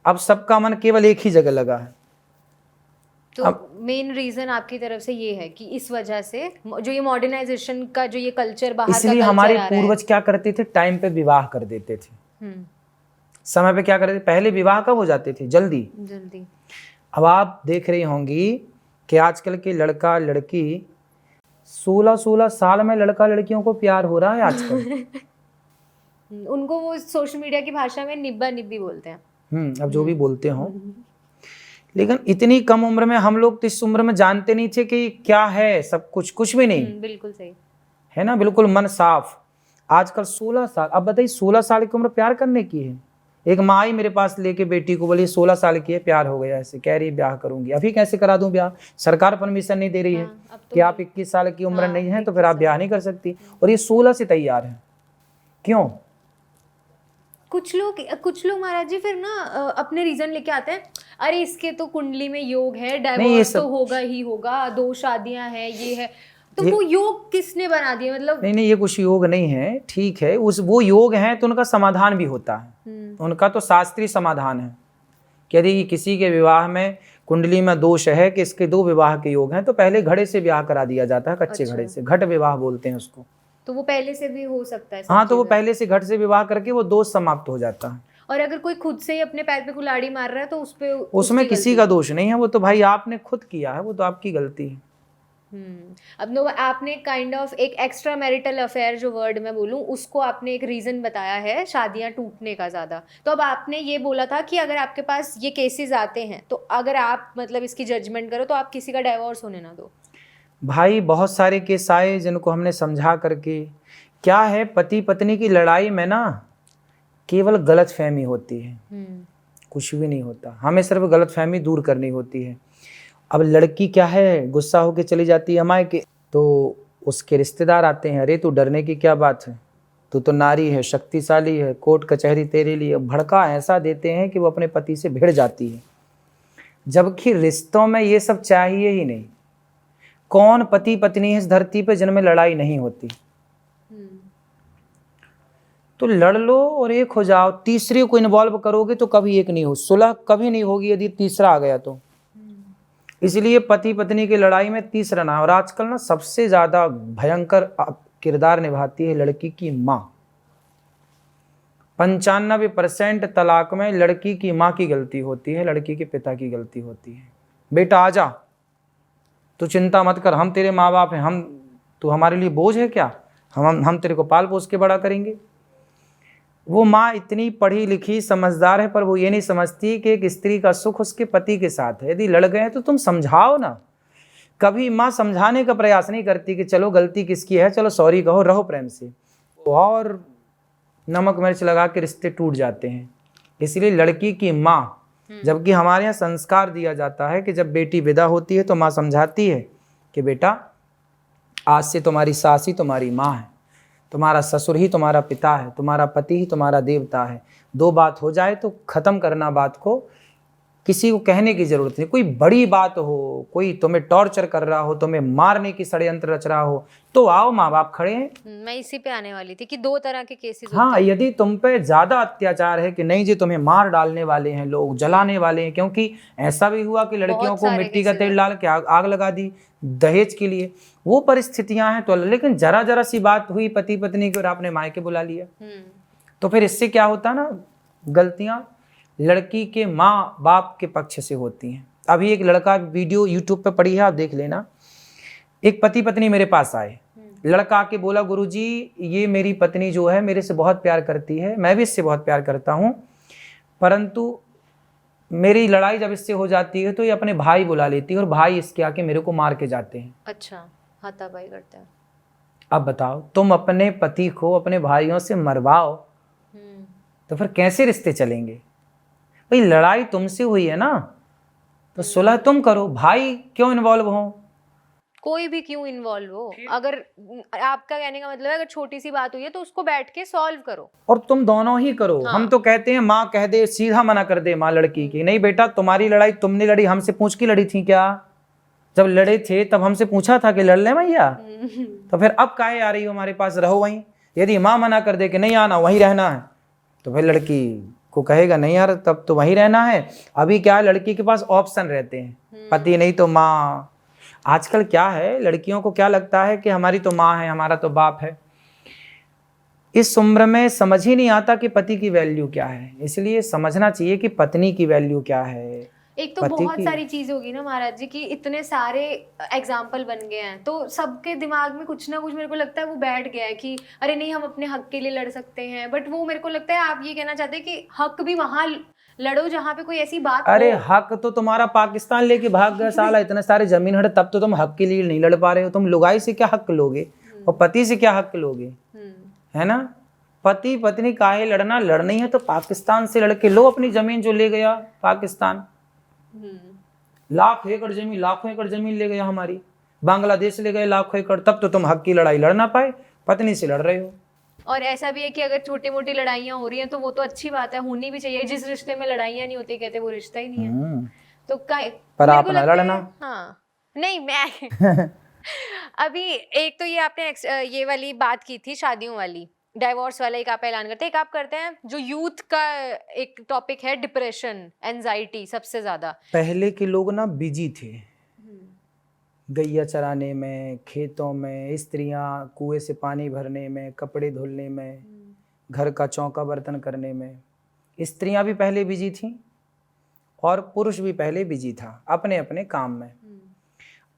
अब सबका मन केवल एक ही जगह लगा है। तो मेन रीजन आपकी तरफ से ये है कि इस वजह से जो ये मॉडर्नाइजेशन का जो ये कल्चर बाहर का इसलिए हमारे पूर्वज क्या करते थे, टाइम पे विवाह कर देते थे, समय पे क्या करते थे। पहले विवाह कब हो जाते थे, जल्दी। अब आप देख रही होंगी कि आजकल के लड़का लड़की 16-16 साल में लड़का लड़कियों को प्यार हो रहा है आजकल। उनको वो सोशल मीडिया की भाषा में निब्बा निब्बी बोलते हैं। अब जो भी बोलते हो, लेकिन इतनी कम उम्र में हम लोग तो इस उम्र में जानते नहीं थे कि क्या है सब कुछ भी नहीं। बिल्कुल सही है ना, बिल्कुल मन साफ। आजकल 16 साल, अब बताइए 16 साल की उम्र प्यार करने की है। एक माँ ही मेरे पास लेके बेटी को बोली 16 साल की है, प्यार हो गया, ऐसे कह रही ब्याह करूंगी। अभी कैसे करा दूं ब्याह, सरकार परमिशन नहीं दे रही है कि आप 21 साल की उम्र नहीं है तो फिर आप ब्याह नहीं कर सकती, और ये 16 से तैयार है। क्यों? कुछ लोग महाराज जी फिर ना अपने रीजन लेके आते हैं, अरे इसके तो कुंडली में योग है, डाइवोर्स तो होगा ही होगा, 2 शादियां हैं, ये है। तो वो योग किसने बना दिया, मतलब नहीं, ये कुछ योग नहीं है, ठीक है। वो योग है तो उनका समाधान भी होता है। उनका तो शास्त्रीय समाधान है कि यदि किसी के विवाह में कुंडली में दोष है कि इसके 2 विवाह के योग हैं, तो पहले घड़े से ब्याह करा दिया जाता है, कच्चे घड़े से, घट विवाह बोलते हैं उसको। तो वो पहले से भी हो सकता है। हाँ, तो वो पहले से घट से विवाह करके वो दोष समाप्त हो जाता है। और अगर कोई खुद से ही अपने पैर पे कुल्हाड़ी मार रहा है तो उसमें किसी का दोष नहीं है, वो तो भाई आपने खुद किया है, वो तो आपकी गलती है। अब आपने काइंड ऑफ एक एक्स्ट्रा मैरिटल अफेयर, जो वर्ड मैं बोलूं, उसको आपने एक रीजन बताया है शादियां टूटने का ज्यादा। तो अब आपने ये बोला था कि अगर आपके पास ये केसेस आते हैं तो अगर आप मतलब इसकी जजमेंट करो तो आप किसी का डाइवोर्स होने ना दो। भाई बहुत सारे केस आए जिनको हमने समझा करके, क्या है, पति पत्नी की लड़ाई में ना केवल गलतफहमी होती है, कुछ भी नहीं होता। हमें सिर्फ गलतफहमी दूर करनी होती है। अब लड़की क्या है, गुस्सा होके चली जाती है हमारे के, तो उसके रिश्तेदार आते हैं, अरे तू डरने की क्या बात है, तू तो नारी है, शक्तिशाली है, कोर्ट कचहरी तेरे लिए। भड़का ऐसा देते हैं कि वो अपने पति से भिड़ जाती है, जबकि रिश्तों में ये सब चाहिए ही नहीं। कौन पति पत्नी है इस धरती पे जिनमें लड़ाई नहीं होती? तो लड़ लो और एक हो जाओ। तीसरे को इन्वॉल्व करोगे तो कभी एक नहीं हो, सुलह कभी नहीं होगी यदि तीसरा आ गया तो। इसलिए पति पत्नी की लड़ाई में तीसरा ना। और आजकल ना सबसे ज्यादा भयंकर किरदार निभाती है लड़की की माँ। 95% तलाक में लड़की की माँ की गलती होती है, लड़की के पिता की गलती होती है। बेटा आजा, तू चिंता मत कर, हम तेरे माँ बाप हैं, तू हमारे लिए बोझ है क्या, हम तेरे को पाल पोस के बड़ा करेंगे। वो माँ इतनी पढ़ी लिखी समझदार है, पर वो ये नहीं समझती कि एक स्त्री का सुख उसके पति के साथ है। यदि लड़ गए हैं तो तुम समझाओ ना। कभी माँ समझाने का प्रयास नहीं करती कि चलो गलती किसकी है, चलो सॉरी कहो, रहो प्रेम से। और नमक मिर्च लगा के रिश्ते टूट जाते हैं। इसलिए लड़की की माँ, जबकि हमारे यहाँ संस्कार दिया जाता है कि जब बेटी विदा होती है तो माँ समझाती है कि बेटा आज से तुम्हारी सास ही तुम्हारी माँ है, तुम्हारा ससुर ही तुम्हारा पिता है, तुम्हारा पति ही तुम्हारा देवता है। 2 बात हो जाए तो ख़त्म करना बात को, किसी को कहने की जरूरत नहीं। कोई बड़ी बात हो, कोई तुम्हें टॉर्चर कर रहा हो, तुम्हें मारने की षड्यंत्र रच रहा हो, तो आओ, माँ बाप खड़े हैं। मैं इसी पे आने वाली थी कि दो तरह के केसेस हाँ, यदि तुम पे ज्यादा अत्याचार है कि नहीं जी तुम्हें मार डालने वाले हैं लोग, जलाने वाले हैं, क्योंकि ऐसा भी हुआ कि लड़कियों को मिट्टी का तेल डाल के आग लगा दी दहेज के लिए, वो परिस्थितियां हैं। तो लेकिन जरा जरा सी बात हुई पति पत्नी की और आपने मायके बुला लिया, तो फिर इससे क्या होता ना, गलतियां लड़की के माँ बाप के पक्ष से होती हैं। अभी एक लड़का वीडियो यूट्यूब पे पड़ी है, आप देख लेना। एक पति पत्नी मेरे पास आए, लड़का आके बोला गुरुजी ये मेरी पत्नी जो है मेरे से बहुत प्यार करती है, मैं भी इससे बहुत प्यार करता हूँ, परंतु मेरी लड़ाई जब इससे हो जाती है तो ये अपने भाई बुला लेती है और भाई इसके आके मेरे को मार के जाते हैं। अच्छा, हाथापाई करते हैं। अब बताओ, तुम अपने पति को अपने भाइयों से मरवाओ तो फिर कैसे रिश्ते चलेंगे? भाई लड़ाई तुमसे हुई है ना, तो सुलह तुम करो, भाई क्यों इन्वॉल्व हो? कोई भी क्यों इन्वॉल्व हो? अगर आपका कहने का मतलब है अगर छोटी सी बात हुई है तो उसको बैठ के सॉल्व करो, और तुम दोनों ही करो। हाँ। हम तो कहते हैं माँ कह दे, सीधा मना कर दे माँ लड़की की, नहीं बेटा तुम्हारी लड़ाई तुमने लड़ी, हमसे पूछ के लड़ी थी क्या? जब लड़े थे तब हमसे पूछा था कि लड़ ले भैया, तो फिर अब काहे आ रही हो हमारे पास, रहो वहीं। यदि माँ मना कर दे कि नहीं आना, वहीं रहना है, तो फिर लड़की को कहेगा नहीं यार तब तो वहीं रहना है। अभी क्या है, लड़की के पास ऑप्शन रहते हैं, पति नहीं तो माँ। आजकल क्या है, लड़कियों को क्या लगता है कि हमारी तो माँ है, हमारा तो बाप है। इस उम्र में समझ ही नहीं आता कि पति की वैल्यू क्या है, इसलिए समझना चाहिए कि पत्नी की वैल्यू क्या है। एक तो बहुत सारी चीज होगी ना महाराज जी कि इतने सारे एग्जाम्पल बन गए हैं, तो सबके दिमाग में कुछ ना कुछ मेरे को लगता है वो बैठ गया है कि अरे नहीं हम अपने हक के लिए लड़ सकते हैं। बट वो मेरे को लगता है आप ये कहना चाहते हैं कि हक भी वहां लड़ो जहाँ पे कोई ऐसी बात अरे हो। हक तो तुम्हारा पाकिस्तान लेके भाग गया साला, इतने सारे जमीन हड़े, तब तो तुम हक के लिए नहीं लड़ पा रहे हो। तुम लुगाई से क्या हक लोगे और पति से क्या हक लोगे, है ना? पति पत्नी काहे लड़ना, लड़नी है तो पाकिस्तान से लड़के लो अपनी जमीन जो ले गया पाकिस्तान। लाखों एकड़ जमीन ले गया हमारी, बांग्लादेश ले गए लाखों एकड़, तब तो तुम हक की लड़ाई लड़ ना पाए, पत्नी से लड़ रहे हो। और ऐसा भी है कि अगर छोटी मोटी लड़ाइयाँ हो रही हैं तो वो तो अच्छी बात है, होनी भी चाहिए। जिस रिश्ते में लड़ाइयाँ नहीं होती कहते वो रिश्ता ही नहीं है। तो पर आप ना लड़ना। हाँ नहीं मैं अभी एक तो ये आपने ये वाली बात की थी शादियों वाली, डाइवोर्स वाला एक आप ऐलान करते हैं, एक आप करते हैं जो यूथ का एक टॉपिक है डिप्रेशन, एंजाइटी सबसे ज्यादा। पहले के लोग ना बिजी थे, गैया चराने में, खेतों में, स्त्रियां कुएं से पानी भरने में, कपड़े धुलने में, घर का चौका बर्तन करने में। स्त्रियां भी पहले बिजी थीं और पुरुष भी पहले बिजी था अपने अपने काम में।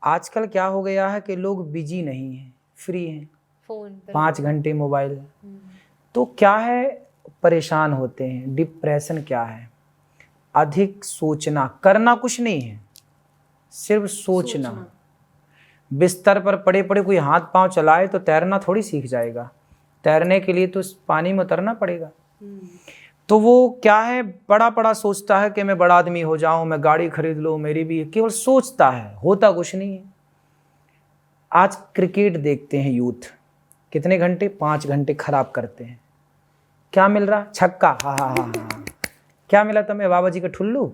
आजकल क्या हो गया है कि लोग बिजी नहीं हैं, फ्री हैं, फोन पे 5 घंटे मोबाइल। तो क्या है, परेशान होते हैं। डिप्रेशन क्या है, अधिक सोचना, करना कुछ नहीं है, सिर्फ सोचना। बिस्तर पर पड़े पड़े कोई हाथ पांव चलाए तो तैरना थोड़ी सीख जाएगा, तैरने के लिए तो पानी में उतरना पड़ेगा। तो वो क्या है, बड़ा बड़ा सोचता है कि मैं बड़ा आदमी हो जाऊं, मैं गाड़ी खरीद लूं, मेरी भी, केवल सोचता है, होता कुछ नहीं है। आज क्रिकेट देखते हैं यूथ, कितने घंटे, 5 घंटे खराब करते हैं। क्या मिल रहा, छक्का, हा हा हा हा। क्या मिला तुम्हें, बाबा जी का ठुल्लू?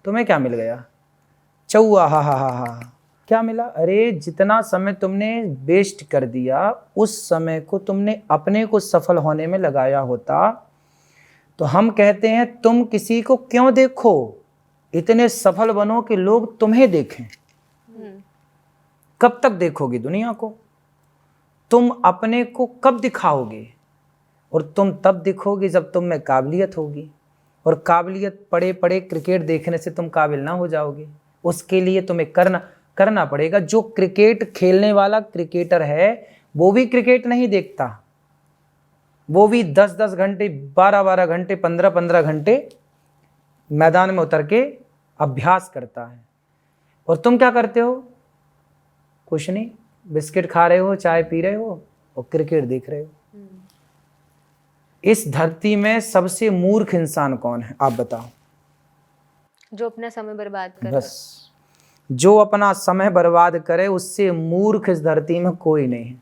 तुम्हें क्या मिल गया, चौआ, हा हा हा हा। क्या मिला? अरे जितना समय तुमने वेस्ट कर दिया, उस समय को तुमने अपने को सफल होने में लगाया होता। तो हम कहते हैं तुम किसी को क्यों देखो, इतने सफल बनो कि लोग तुम्हें देखें। कब तक देखोगे दुनिया को? तुम अपने को कब दिखाओगे? और तुम तब दिखोगे जब तुम में काबिलियत होगी, और काबिलियत पड़े पड़े क्रिकेट देखने से तुम काबिल ना हो जाओगे। उसके लिए तुम्हें करना पड़ेगा। जो क्रिकेट खेलने वाला क्रिकेटर है वो भी क्रिकेट नहीं देखता, वो भी 10-10 घंटे, 12-12 घंटे, 15-15 घंटे मैदान में उतर के अभ्यास करता है। और तुम क्या करते हो? कुछ नहीं, बिस्किट खा रहे हो, चाय पी रहे हो और क्रिकेट देख रहे हो। इस धरती में सबसे मूर्ख इंसान कौन है, आप बताओ? जो अपना समय बर्बाद करे। बस जो अपना समय बर्बाद करे, उससे मूर्ख इस धरती में कोई नहीं है।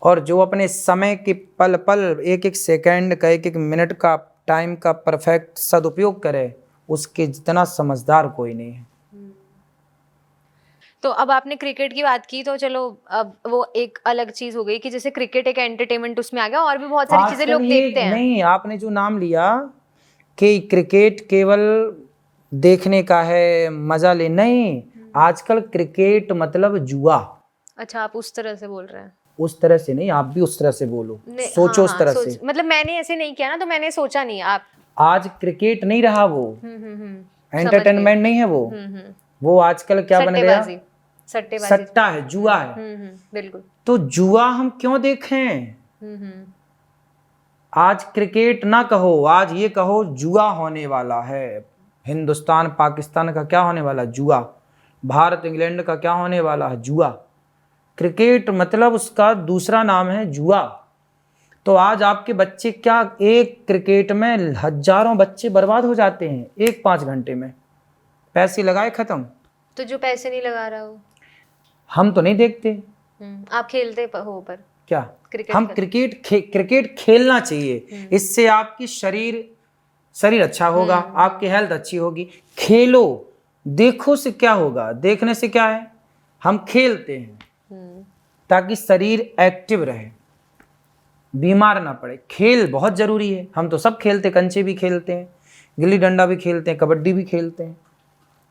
और जो अपने समय के पल पल, एक एक सेकंड का, एक एक मिनट का, टाइम का परफेक्ट सदुपयोग करे, उसके जितना समझदार कोई नहीं है। तो अब आपने क्रिकेट की बात की, तो चलो अब वो एक अलग चीज हो गई कि जैसे क्रिकेट एक एंटरटेनमेंट उसमें आ गया, और भी बहुत सारी चीजें आजकल लोग ये देखते हैं। नहीं, आपने जो नाम लिया कि क्रिकेट केवल देखने का है, मजा ले, नहीं, आजकल क्रिकेट मतलब जुआ। अच्छा, आप उस तरह से बोल रहे हैं। उस तरह से नहीं, आप भी उस तरह से बोलो, सोचो उस तरह से। मतलब मैंने ऐसे नहीं किया ना, तो मैंने सोचा नहीं। आप आज क्रिकेट नहीं रहा वो, समझ एंटरटेनमेंट नहीं है वो। गई। वो आजकल क्या बन गया? सट्टेबाजी, सट्टेबाजी। सट्टा है, जुआ है। बिल्कुल। तो जुआ हम क्यों देखें? आज क्रिकेट ना कहो, आज ये कहो जुआ होने वाला है। हिंदुस्तान पाकिस्तान का क्या होने वाला? जुआ। भारत इंग्लैंड का क्या होने वाला है? जुआ। क्रिकेट मतलब उसका दूसरा नाम है जुआ। तो आज आपके बच्चे क्या, एक क्रिकेट में हजारों बच्चे बर्बाद हो जाते हैं एक 5 घंटे में, पैसे लगाए खत्म। तो जो पैसे नहीं लगा रहा हो, हम तो नहीं देखते। आप खेलते हो पर क्या क्रिकेट? हम क्रिकेट खेलना चाहिए, इससे आपकी शरीर अच्छा होगा, आपकी हेल्थ अच्छी होगी। खेलो, देखो से क्या होगा? देखने से क्या है? हम खेलते हैं ताकि शरीर एक्टिव रहे, बीमार ना पड़े। खेल बहुत जरूरी है। हम तो सब खेलते, कंचे भी खेलते हैं, गिल्ली डंडा भी खेलते हैं, कबड्डी भी खेलते हैं।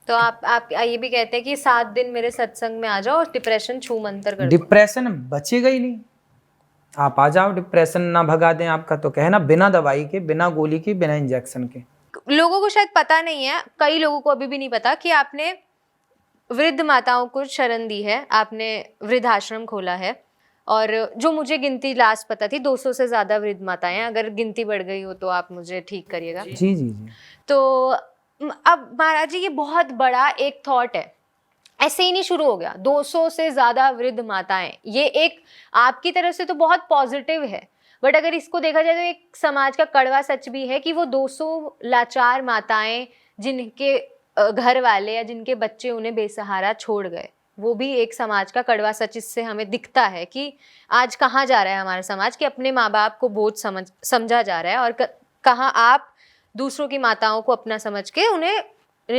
तो आप ये भी कहते हैं कि 7 दिन मेरे सत्संग में आ जाओ और डिप्रेशन छू मंतर कर दो। डिप्रेशन बचेगा ही नहीं। आप आ जाओ, डिप्रेशन ना भगा दें आपका, तो कहना बिना दवाई के, बिना गोली के, बिना इंजेक्शन के। लोगों को शायद पता नहीं है, कई लोगों को अभी भी नहीं पता कि आपने वृद्ध माताओं को शरण दी है, आपने वृद्धाश्रम खोला है। और जो मुझे गिनती लास्ट पता थी 200 से ज़्यादा वृद्ध माताएं हैं। अगर गिनती बढ़ गई हो तो आप मुझे ठीक करिएगा। जी जी जी। तो अब महाराज जी, ये बहुत बड़ा एक थॉट है, ऐसे ही नहीं शुरू हो गया। 200 से ज़्यादा वृद्ध माताएं, ये एक आपकी तरफ से तो बहुत पॉजिटिव है, बट अगर इसको देखा जाए तो एक समाज का कड़वा सच भी है कि वो 200 लाचार माताएं, जिनके घर वाले या जिनके बच्चे उन्हें बेसहारा छोड़ गए, वो भी एक समाज का कड़वा सच इससे हमें दिखता है कि आज कहाँ जा रहा है हमारा समाज, कि अपने माँ बाप को बोझ समझा जा रहा है, और कहाँ आप दूसरों की माताओं को अपना समझ के उन्हें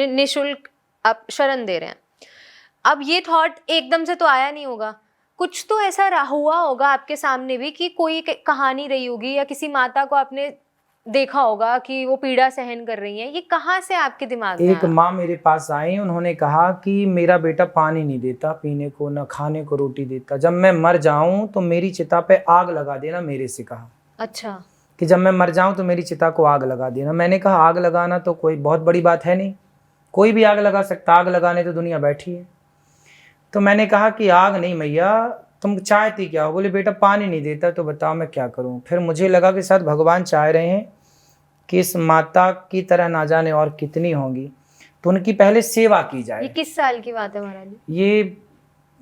निःशुल्क आप शरण दे रहे हैं। अब ये थॉट एकदम से तो आया नहीं होगा, कुछ तो ऐसा हुआ होगा आपके सामने भी कि कोई कहानी रही होगी, या किसी माता को आपने देखा होगा कि वो पीड़ा सहन कर रही है। ये कहाँ से आपके दिमाग में एक माँ मेरे पास आई, उन्होंने कहा कि मेरा बेटा पानी नहीं देता पीने को, न खाने को रोटी देता, जब मैं मर जाऊं तो मेरी चिता पे आग लगा देना, मेरे से कहा। अच्छा, कि जब मैं मर जाऊं तो मेरी चिता को आग लगा देना। मैंने कहा आग लगाना तो कोई बहुत बड़ी बात है नहीं, कोई भी आग लगा सकता, आग लगाने तो दुनिया बैठी है। तो मैंने कहा कि आग नहीं मैया, तुम चाहती क्या हो? बोले बेटा पानी नहीं देता, तो बताओ मैं क्या करूं। फिर मुझे लगा कि शायद भगवान चाह रहे हैं कि इस माता की तरह ना जाने और कितनी होंगी, तो उनकी पहले सेवा की जाए। ये किस साल की बात है महाराज? ये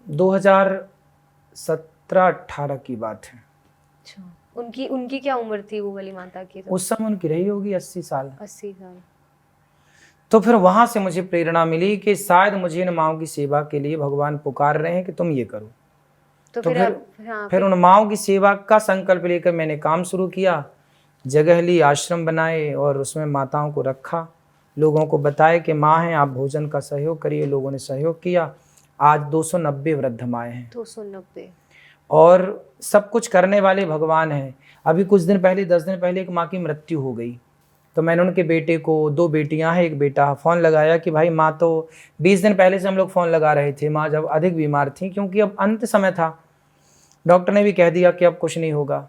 2017-18 की बात है। अच्छा, उनकी क्या उम्र थी वो वाली माता की? तो उस समय उनकी रही होगी 80 साल। 80 साल। तो फिर वहां से मुझे प्रेरणा मिली कि शायद मुझे इन माओं की सेवा के लिए भगवान पुकार रहे हैं कि तुम ये करो। तो फिर उन माओं की सेवा का संकल्प लेकर मैंने काम शुरू किया, जगह ली, आश्रम बनाए और उसमें माताओं को रखा, लोगों को बताया कि माँ हैं, आप भोजन का सहयोग करिए। लोगों ने सहयोग किया। आज 290 वृद्ध माएँ हैं। 290। और सब कुछ करने वाले भगवान हैं। अभी कुछ दिन पहले, 10 दिन पहले एक माँ की मृत्यु हो गई, तो मैंने उनके बेटे को, 2 बेटियां हैं, एक बेटा, फ़ोन लगाया कि भाई माँ तो 20 दिन पहले से हम लोग फ़ोन लगा रहे थे, माँ जब अधिक बीमार थी, क्योंकि अब अंत समय था, डॉक्टर ने भी कह दिया कि अब कुछ नहीं होगा।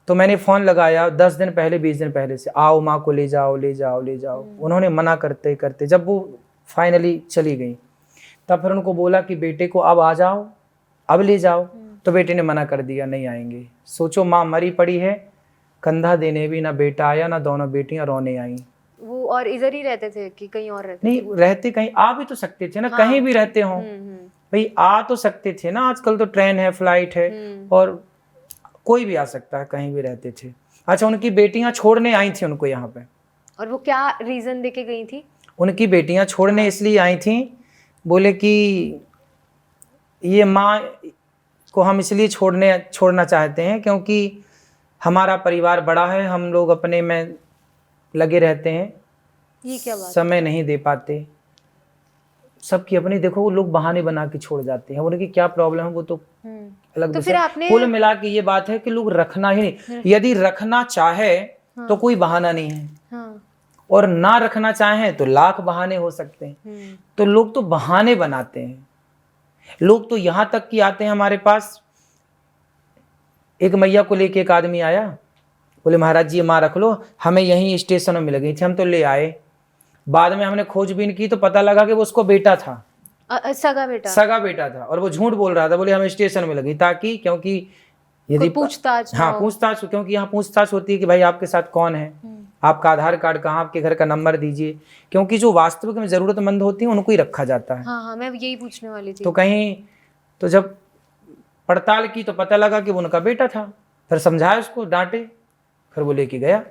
तो मैंने फ़ोन लगाया 10 दिन पहले, 20 दिन पहले से, आओ माँ को ले जाओ ले जाओ ले जाओ। उन्होंने मना करते करते जब वो फाइनली चली गई, तब फिर उनको बोला कि बेटे को अब आ जाओ, अब ले जाओ, तो बेटे ने मना कर दिया, नहीं आएंगे। सोचो माँ मरी पड़ी है, कंधा देने भी ना बेटा आया, ना दोनों बेटियां रोने आई। वो और इधर ही रहते थे कि कहीं और रहते? नहीं रहते, कहीं आ भी तो सकते थे ना। हाँ। कहीं भी रहते हो भाई, आ तो सकते थे ना। आजकल तो ट्रेन है, फ्लाइट है, और कोई भी आ सकता है, कहीं भी रहते थे। अच्छा, उनकी बेटियां छोड़ने आई थी उनको यहाँ पे। और वो क्या रीजन देके गई थी? उनकी बेटियां छोड़ने इसलिए आई थी, बोले कि ये माँ को हम इसलिए छोड़ना चाहते हैं क्योंकि हमारा परिवार बड़ा है, हम लोग अपने में लगे रहते हैं, ये क्या बात? समय नहीं दे पाते। सबकी अपनी, देखो वो लोग बहाने बना के छोड़ जाते हैं, उनकी क्या प्रॉब्लम है वो तो अलग तो विषय। फिर आपने कुल मिला के ये बात है कि लोग रखना ही नहीं, यदि रखना चाहे तो कोई बहाना नहीं है, हाँ। और ना रखना चाहें तो लाख बहाने हो सकते हैं। तो लोग तो बहाने बनाते हैं। लोग तो यहाँ तक कि आते हैं हमारे पास। एक मैया को लेके एक आदमी आया, बोले महाराज जी ये माँ रख लो, हमें यहीं स्टेशन में मिल गई थी, हम तो ले आए। बाद में हमने खोजबीन की तो पता लगा कि वो उसको बेटा था, सगा बेटा। सगा बेटा था, और वो झूठ बोल रहा था। बोले हमें स्टेशन में लगी, ताकि क्योंकि कोई यदि पूछताछ ना हाँ हो। पूछताछ, क्योंकि यहाँ पूछताछ होती है कि भाई आपके साथ कौन है, आपका आधार कार्ड कहाँ, आपके घर का नंबर दीजिए, क्योंकि जो वास्तविक में जरूरतमंद होती है उनको ही रखा जाता है। हाँ हाँ, मैं यही पूछने वाली थी। तो कहीं, तो जब पड़ताल की तो पता लगा कि वो उनका बेटा था। फिर समझाया उसको, डांटे, फिर वो लेके गया।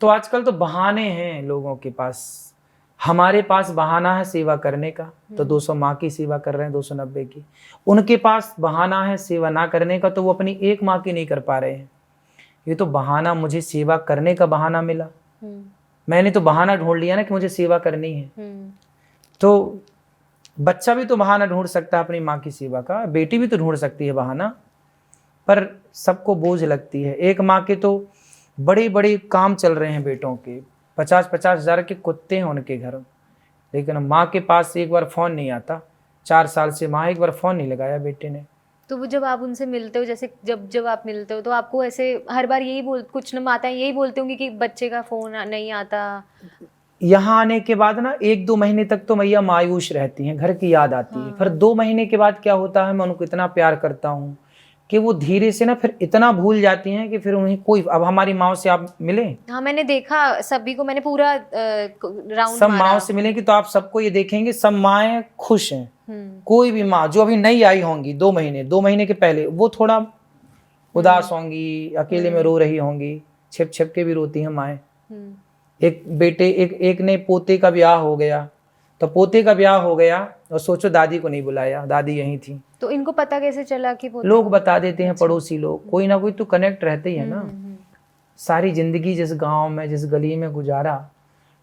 तो आजकल तो बहाने हैं लोगों के पास। हमारे पास बहाना है सेवा करने का, तो 200 माँ की सेवा कर रहे हैं, 290 की। उनके पास बहाना है सेवा ना करने का, तो वो अपनी एक माँ की नहीं कर पा रहे हैं। ये तो बहाना, मुझे सेवा करने का बहाना मिला, मैंने तो बहाना ढूंढ लिया ना कि मुझे सेवा करनी है। तो बच्चा भी तो बहाना ढूंढ सकता है अपनी माँ की सेवा का, बेटी भी तो ढूंढ सकती है बहाना, पर सबको बोझ लगती है। एक माँ के तो बड़े बड़े काम चल रहे हैं बेटों के, 50-50 हज़ार के कुत्ते हैं उनके घर, लेकिन माँ के पास एक बार फ़ोन नहीं आता। 4 साल से माँ एक बार फ़ोन नहीं लगाया बेटे ने। तो वो जब आप उनसे मिलते हो, जैसे जब आप मिलते हो, तो आपको ऐसे हर बार यही कुछ न माताएं यही बोलती होंगी कि बच्चे का फोन नहीं आता? यहाँ आने के बाद ना 1-2 महीने तक तो मैया मायूस रहती हैं, घर की याद आती है। फिर 2 महीने के बाद क्या होता है, मैं उनको इतना प्यार करता हूँ कि वो धीरे से ना फिर इतना भूल जाती हैं कि फिर उन्हें कोई, अब हमारी माँ से आप मिले, हाँ मैंने देखा सभी को, मैंने पूरा राउंड सब मारा। माँ से मिलेंगी तो आप सबको ये देखेंगे, सब माएँ खुश हैं। कोई भी माँ जो अभी नई आई होंगी 2 महीने के पहले, वो थोड़ा उदास होंगी, अकेले में रो रही होंगी, छिप छिप के भी रोती हैं माएँ। एक ने पोते का ब्याह हो गया, तो पोते का ब्याह हो गया और सोचो दादी को नहीं बुलाया, दादी यहीं थी। तो इनको पता कैसे चला कि पोते? लोग बता देते हैं, पड़ोसी लोग, कोई ना कोई तो कनेक्ट रहते ही है ना। सारी जिंदगी जिस गांव में, जिस गली में गुजारा,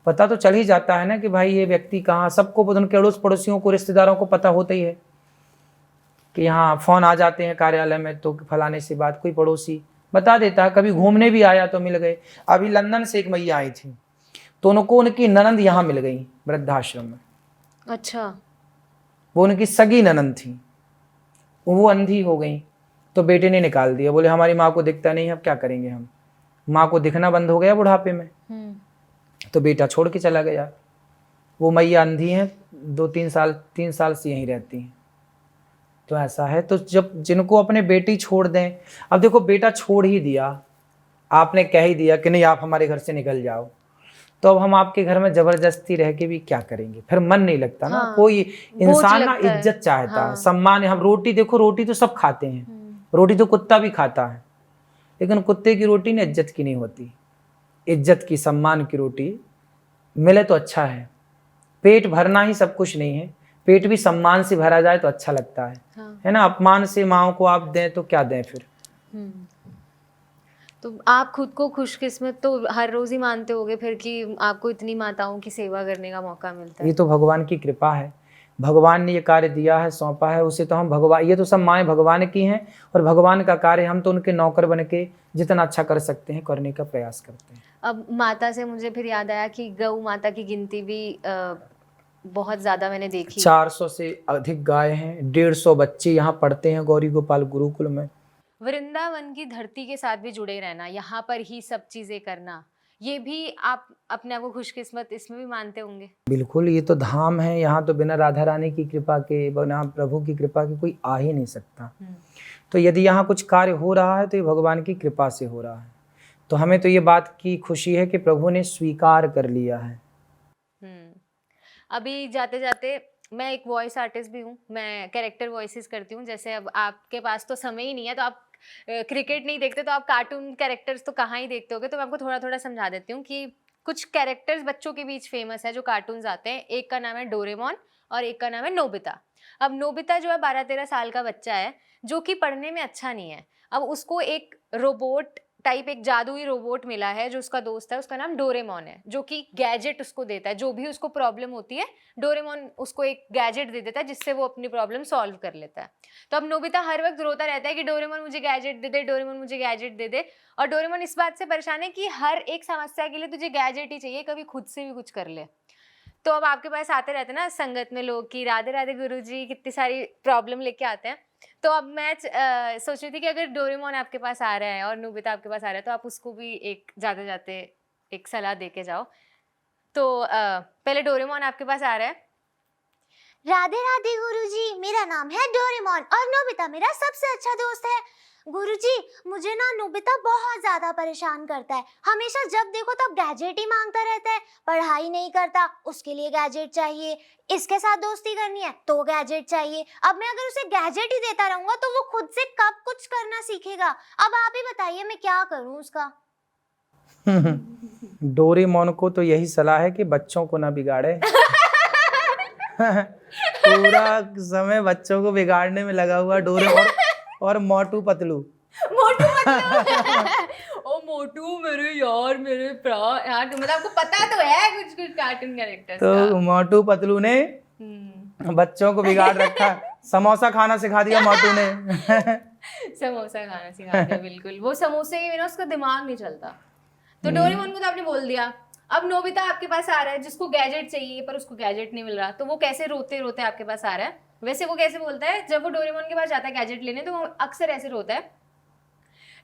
पता तो चल ही जाता है ना कि भाई ये व्यक्ति कहाँ। सबको, उनके अड़ोस पड़ोसियों को, रिश्तेदारों को पता होता ही है कि यहाँ फोन आ जाते हैं कार्यालय में, तो फलाने से बात, कोई पड़ोसी बता देता है। कभी घूमने भी आया तो मिल गए। अभी लंदन से एक मैया आई थी, तो उनको उनकी ननंद यहाँ मिल गई वृद्धाश्रम में। अच्छा। वो उनकी सगी ननंद थी, वो अंधी हो गई, तो बेटे ने निकाल दिया। बोले हमारी माँ को दिखता नहीं, अब क्या करेंगे हम, माँ को दिखना बंद हो गया बुढ़ापे में। तो बेटा छोड़ के चला गया। वो मैया अंधी हैं, 3 साल से यहीं रहती हैं। तो ऐसा है, तो जब जिनको अपने बेटी छोड़ दें, अब देखो बेटा छोड़ ही दिया, आपने कह ही दिया कि नहीं आप हमारे घर से निकल जाओ, तो अब हम आपके घर में जबरदस्ती रह के भी क्या करेंगे, फिर मन नहीं लगता ना। हाँ, कोई इंसान ना लगता है। इज्जत चाहता है, हाँ। सम्मान है। हम रोटी, देखो रोटी तो सब खाते हैं, रोटी तो कुत्ता भी खाता है, लेकिन कुत्ते की रोटी ना इज्जत की नहीं होती। इज्जत की, सम्मान की रोटी मिले तो अच्छा है। पेट भरना ही सब कुछ नहीं है, पेट भी सम्मान से भरा जाए तो अच्छा लगता है। हाँ। है ना। अपमान से माँ को आप दें तो क्या दें फिर। तो आप खुद को खुशकिस्मत तो हर रोज ही मानते होगे फिर कि आपको इतनी माताओं की सेवा करने का मौका मिलता है। ये तो भगवान की कृपा है, भगवान ने ये कार्य दिया है, सौंपा है उसे, तो हम भगवान, ये तो सब माएँ भगवान की हैं और भगवान का कार्य, हम तो उनके नौकर बन के जितना अच्छा कर सकते हैं करने का प्रयास करते हैं। अब माता से मुझे फिर याद आया कि गौ माता की गिनती भी बहुत ज्यादा मैंने देखी। 400 से अधिक गाय हैं, 150 बच्चे यहाँ पढ़ते हैं गौरी गोपाल गुरुकुल में। वृंदावन की धरती के साथ भी जुड़े रहना, यहाँ पर ही सब चीजें करना, ये भी आप अपने आप को खुशकिस्मत इसमें भी मानते होंगे? बिल्कुल, ये तो धाम है, यहाँ तो बिना राधा रानी की कृपा के, बिना प्रभु की कृपा के कोई आ ही नहीं सकता। तो यदि यहाँ कुछ कार्य हो रहा है तो ये भगवान की कृपा से हो रहा है। तो हमें तो ये बात की खुशी है कि प्रभु ने स्वीकार कर लिया है। अभी जाते जाते, मैं एक वॉइस आर्टिस्ट भी हूँ, मैं कैरेक्टर वॉइसेस करती हूँ। जैसे अब आपके पास तो समय ही नहीं है, तो आप क्रिकेट नहीं देखते, तो आप कार्टून कैरेक्टर्स तो कहाँ ही देखते होगे। तो मैं आपको थोड़ा थोड़ा समझा देती हूँ कि कुछ कैरेक्टर्स बच्चों के बीच फेमस है जो कार्टून्स आते हैं। एक का नाम है डोरेमोन और एक का नाम है नोबिता। अब नोबिता जो है 12-13 साल का बच्चा है जो कि पढ़ने में अच्छा नहीं है। अब उसको एक रोबोट टाइप एक जादुई रोबोट मिला है जो उसका दोस्त है, उसका नाम डोरेमोन है, जो कि गैजेट उसको देता है। जो भी उसको प्रॉब्लम होती है डोरेमोन उसको एक गैजेट दे देता है जिससे वो अपनी प्रॉब्लम सॉल्व कर लेता है। तो अब नोबिता हर वक्त रोता रहता है कि डोरेमोन मुझे गैजेट दे दे, डोरेमोन मुझे गैजेट दे दे। और डोरेमोन इस बात से परेशान है कि हर एक समस्या के लिए तुझे गैजेट ही चाहिए, कभी खुद से भी कुछ कर ले। तो अब आपके पास आते रहते ना संगत में लोग कि राधे राधे गुरुजी, कितनी सारी प्रॉब्लम लेके आते हैं। तो अब मैं सोच रही थी कि अगर डोरेमोन आपके पास आ रहा है और नोबिता आपके पास आ रहा है तो आप उसको भी एक जाते जाते एक सलाह दे के जाओ। तो पहले डोरेमोन आपके पास आ रहा है। राधे राधे गुरुजी, मेरा नाम है डोरेमोन और नोबिता मेरा सबसे अच्छा दोस्त है। गुरुजी, मुझे ना नोबिता बहुत ज्यादा परेशान करता है। हमेशा जब देखो तब गैजेट ही मांगता रहता है। पढ़ाई नहीं करता, उसके लिए गैजेट चाहिए। इसके साथ दोस्ती करनी है तो गैजेट चाहिए। अब मैं अगर उसे गैजेट ही देता रहूंगा तो वो खुद से कब कुछ करना सीखेगा। अब आप ही बताइए मैं क्या करूं उसका। डोरेमोन को तो यही सलाह है कि बच्चों को ना बिगाड़े। पूरा समय बच्चों को बिगाड़ने में लगा हुआ डोरेमोन और मोटू पतलू। मोटू पतलू ओ मोटू मेरे यार, मेरे यार, मतलब आपको पता तो है कुछ कुछ कार्टून कैरेक्टर्स तो का। मोटू पतलू ने बच्चों को बिगाड़ रखा। समोसा खाना सिखा दिया मोटू ने। समोसा खाना सिखा दिया, बिल्कुल। वो समोसे के बिना उसका दिमाग नहीं चलता। तो डोरेमोन को तो आपने बोल दिया। अब नोबिता आपके पास आ रहा है जिसको गैजेट चाहिए पर उसको गैजेट नहीं मिल रहा, तो वो कैसे रोते रोते आपके पास आ रहा है। वैसे वो कैसे बोलता है जब वो डोरेमोन के पास जाता है गैजेट लेने, तो वो अक्सर ऐसे रोता है,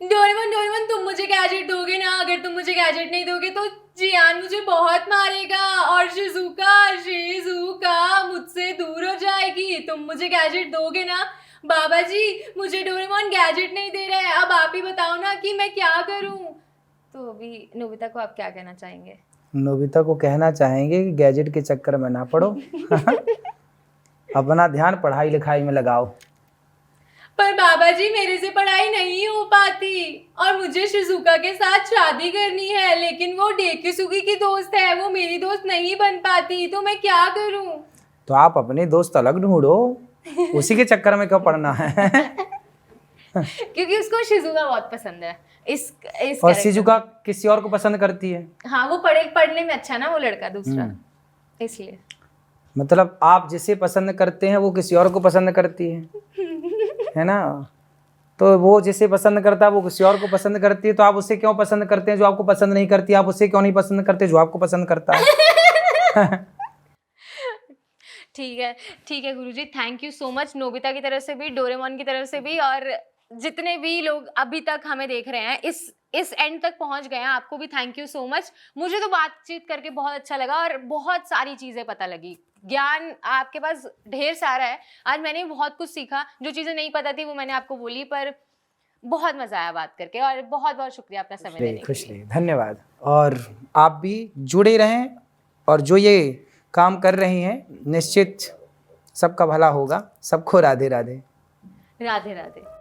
डोरेमोन डोरेमोन तुम मुझे गैजेट दोगे ना, अगर तुम मुझे गैजेट नहीं दोगे तो जियान मुझे बहुत मारेगा और शिजुका मुझसे दूर हो जाएगी। तुम मुझे गैजेट दोगे ना। बाबा जी, मुझे डोरेमोन गैजेट नहीं दे रहा है, अब आप ही बताओ ना कि मैं क्या करूं। तो अभी नोबिता को आप क्या कहना चाहेंगे? नोबिता को कहना चाहेंगे कि गैजेट के चक्कर में ना पड़ो। अपना ध्यान पढ़ाई लिखाई में लगाओ। पर बाबा जी मेरे से पढ़ाई नहीं हो पाती और मुझे शिजुका के साथ शादी करनी है, लेकिन वो डेकिसुगी की दोस्त है, वो मेरी दोस्त नहीं बन पाती, तो मैं क्या करूं? तो आप अपने दोस्त अलग ढूंढो, उसी के चक्कर में क्यों पड़ना है। क्योंकि उसको शिजुका बहुत पसंद है। इस और शिजुका किसी और को पसंद करती है। हाँ, वो पढ़ने में अच्छा ना वो लड़का दूसरा, इसलिए। मतलब आप जिसे पसंद करते हैं वो किसी और को पसंद करती है ना। तो वो जिसे पसंद करता है वो किसी और को पसंद करती है, तो आप उसे क्यों पसंद करते हैं जो आपको पसंद नहीं करती। आप उसे क्यों नहीं पसंद करते जो आपको पसंद करता है। ठीक है गुरुजी, thank you so much. Nobita की तरफ से भी, डोरेमोन की तरफ से भी, और जितने भी लोग अभी तक हमें देख रहे हैं, इस एंड तक पहुंच गए हैं, आपको भी थैंक यू सो मच। मुझे तो बातचीत करके बहुत अच्छा लगा और बहुत सारी चीज़ें पता लगी। ज्ञान आपके पास ढेर सारा है। आज मैंने बहुत कुछ सीखा, जो चीज़ें नहीं पता थी वो मैंने आपको बोली, पर बहुत मज़ा आया बात करके और बहुत बहुत शुक्रिया अपना समय देने के लिए। खुश रहिए, धन्यवाद। और आप भी जुड़े रहें और जो ये काम कर रही हैं निश्चित सबका भला होगा। सबको राधे राधे। राधे राधे।